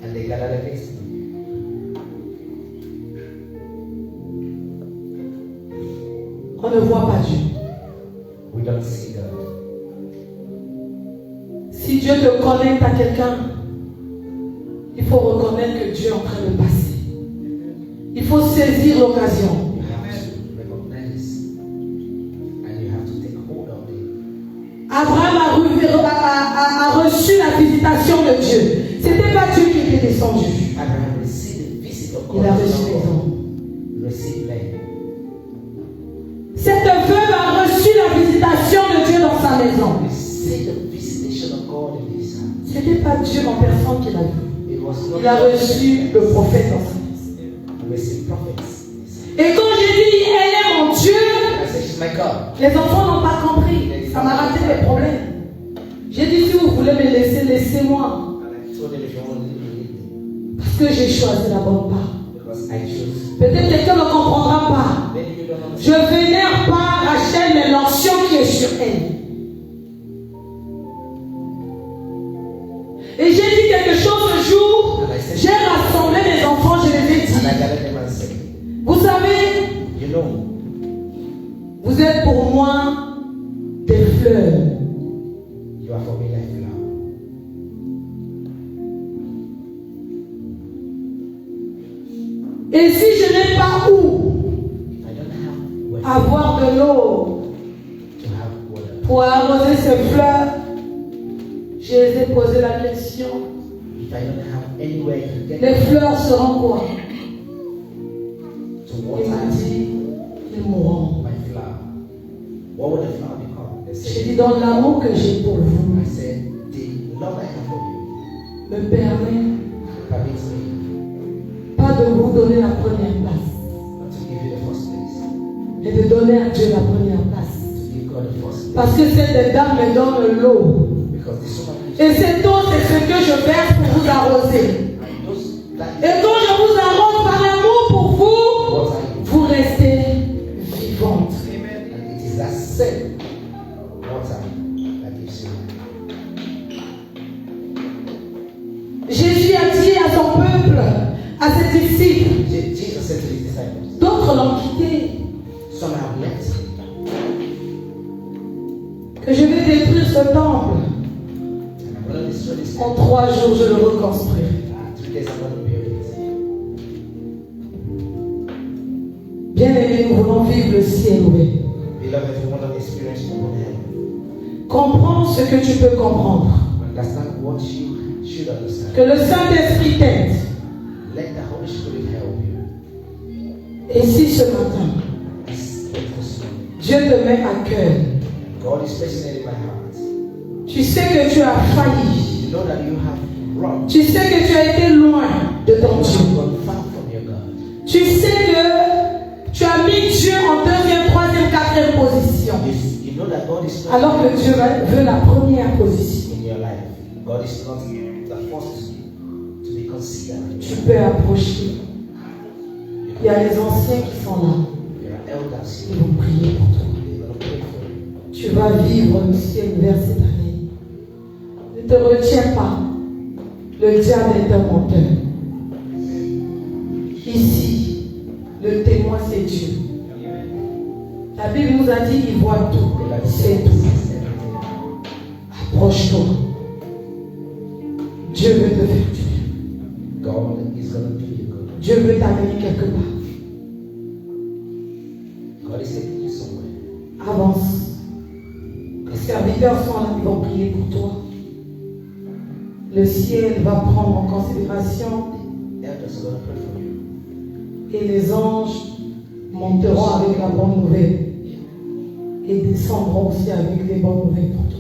And they gathered against me. On ne voit pas Dieu. We don't see God. Si Dieu te connecte à quelqu'un, il faut reconnaître que Dieu est en train de passer. Il faut saisir l'occasion. You have to recognize and you have to take hold of it. Abraham a reçu la visitation de Dieu. Ce n'était pas Dieu qui était descendu. Abraham received the visit of God. Il a reçu les hommes. He received men. Cette veuve a reçu la visitation de Dieu dans sa maison. He received the visitation of God in his house. Ce n'était pas Dieu en personne qui l'a vu. It was not Il a reçu le prophète dans sa maison. He received prophets in his house. Et quand j'ai dit, elle est mon Dieu, I said, she's my God. les enfants n'ont pas compris. Ça m'a raté les problèmes. J'ai dit, si vous voulez me laisser, laissez-moi. And I told him, if you want to leave me, Parce que j'ai choisi la bonne part. because I chose. Peut-être quelqu'un ne comprendra pas. Maybe you don't Je understand. vénère pas Rachel, mais l'onction qui est sur elle. Et j'ai dit quelque chose un jour. J'ai rassemblé mes enfants, je les ai And I dit. gathered them and said, Vous savez, you know, vous êtes pour moi des fleurs. you are for me like flower. Et si je n'ai pas où I don't have where avoir de l'eau to have water. pour arroser ces fleurs, je les ai posé la question. If I don't have anywhere to get Les fleurs seront quoi? to Il water m'a dit, ils mourront. my flower, what would the flower become? They J'ai said, dit, dans l'amour que j'ai pour vous, I said, the love I have for you me permet permits me pas de vous donner la première place, not to give you the first place, mais de donner à Dieu la première place. to give God the first place. Parce que cette dame me donne l'eau. Because this woman gives Et cette eau, c'est ce que je verse pour vous arroser. and those that Et quand je vous arrose par l'amour pour vous, water you. vous restez vivante. And it is that same water that gives you life. Jésus a dit à son peuple, à ses disciples, Jesus said to his disciples, d'autres l'ont quitté, some have left, que je vais détruire ce temple. and I'm going to destroy this En temple. 3 jours, je le reconstruirai. 3 days I'm going to build it. Bien aimés, nous voulons vivre le ciel ouvert. Beloved, if you want to experience open heaven, Comprends ce que tu peux comprendre. understand what you should understand. Que le Saint-Esprit t'aide. Let the Holy Spirit help you. Et si ce matin, This morning, Dieu te met à cœur, God is fascinated by heart. tu sais que tu as failli. You know that you have wrong. Tu sais que tu as été loin de ton You have Dieu. gone far from your God. Tu sais que tu as mis Dieu en 2e, 3e, 4e position. You know that God is not Alors que Dieu veut la première position. in your life. God is not the first to be considered. Tu peux approcher. Il y a les anciens qui sont là. There are elders Ils here. vont prier pour toi. They're going to pray for you. Tu vas vivre le ciel ouvert cette année. Ne te retiens pas. Le diable est un menteur. Ici, le témoin c'est Dieu. La Bible nous a dit qu'il voit tout. C'est tout. Approche-toi. Dieu veut te faire du bien. God is going to do you good. Dieu veut t'amener quelque part. God is taking you somewhere. Avance. Les serviteurs sont là, ils vont prier pour toi. Le ciel va prendre en considération Elders are going to pray for you. et les anges monteront avec la bonne nouvelle et descendront aussi avec des bonnes nouvelles pour toi.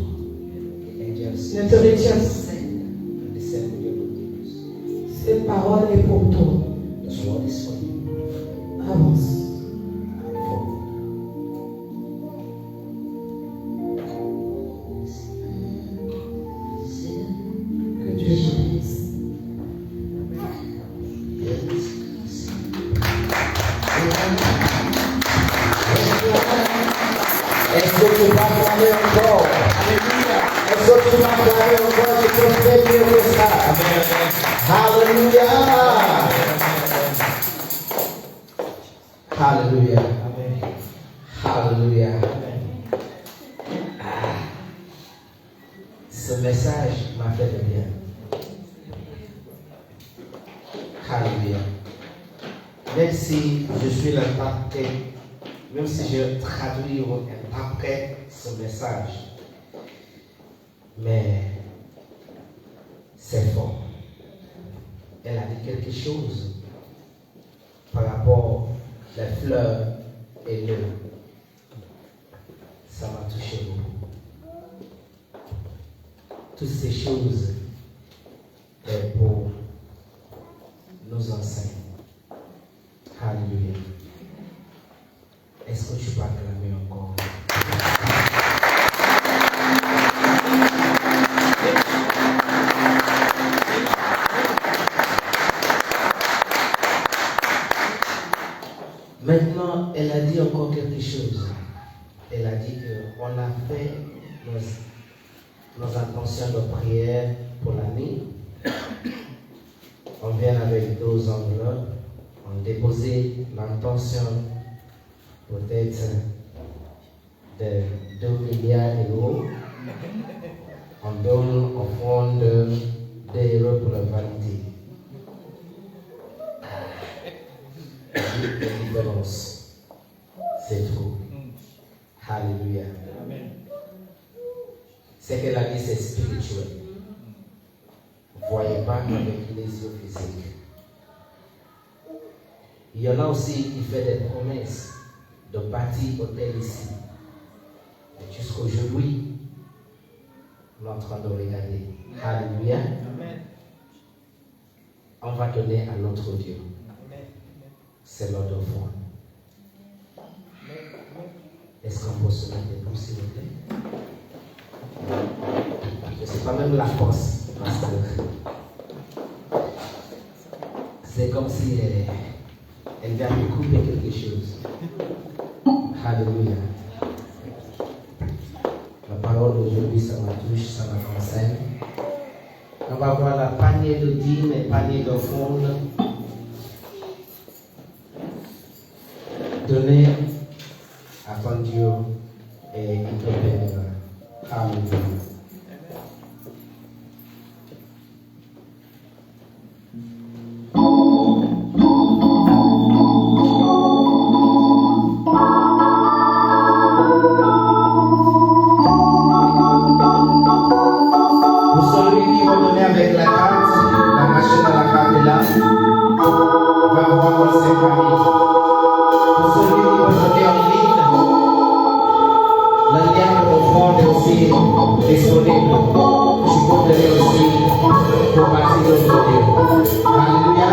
The angels Ne te retiens pas. send and descend with your good news. Cette parole est pour toi. This word is for you. Avance. And for tu vas acclamer encore, je peux faire mieux que ça. Alléluia. Alléluia. Alléluia. Ce message m'a fait du bien. Alléluia. Même si je suis l'interprète, même si je traduis ou interprète ce message, mais c'est fort. Elle a dit quelque chose par rapport aux fleurs et l'eau. Ça m'a touché beaucoup. Toutes ces choses est pour nous enseigner. Alléluia. Est-ce que tu peux acclamer encore? Maintenant, elle a dit encore quelque chose. Elle a dit qu'on a fait nos intentions de prière pour l'année. On vient avec 2 enveloppes. On déposait l'intention peut-être de 2 milliards d'euros. On donne au fond de 2 euros pour la vanité. La différence, c'est tout. Alléluia. Ce qu'elle a dit, c'est spirituel. Vous ne voyez pas avec les yeux physiques. Il y en a aussi qui font des promesses de bâtir hôtel ici. Et jusqu'aujourd'hui, on est en train de regarder. Alléluia. On va donner à notre Dieu. C'est l'ordre de foi. Est-ce qu'on peut se mettre debout, s'il vous plaît? Je ne sais pas même la force, parce que c'est comme si elle vient de couper quelque chose. Alléluia. La parole d'aujourd'hui, ça me touche, ça me concerne. On va voir la panier de dîmes et panier d'offrandes. Donner à ton Dieu et il te bénira. Alléluia. Pour celui qui va donner avec la carte, la machine à la carte est là. Va voir ses familles. Pour celui qui va donner en ligne, le lien de l'offrande est aussi disponible. Tu peux donner aussi pour bâtir notre Dieu. Alléluia.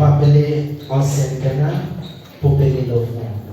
va appeler ancien canard pour payer l'offrande.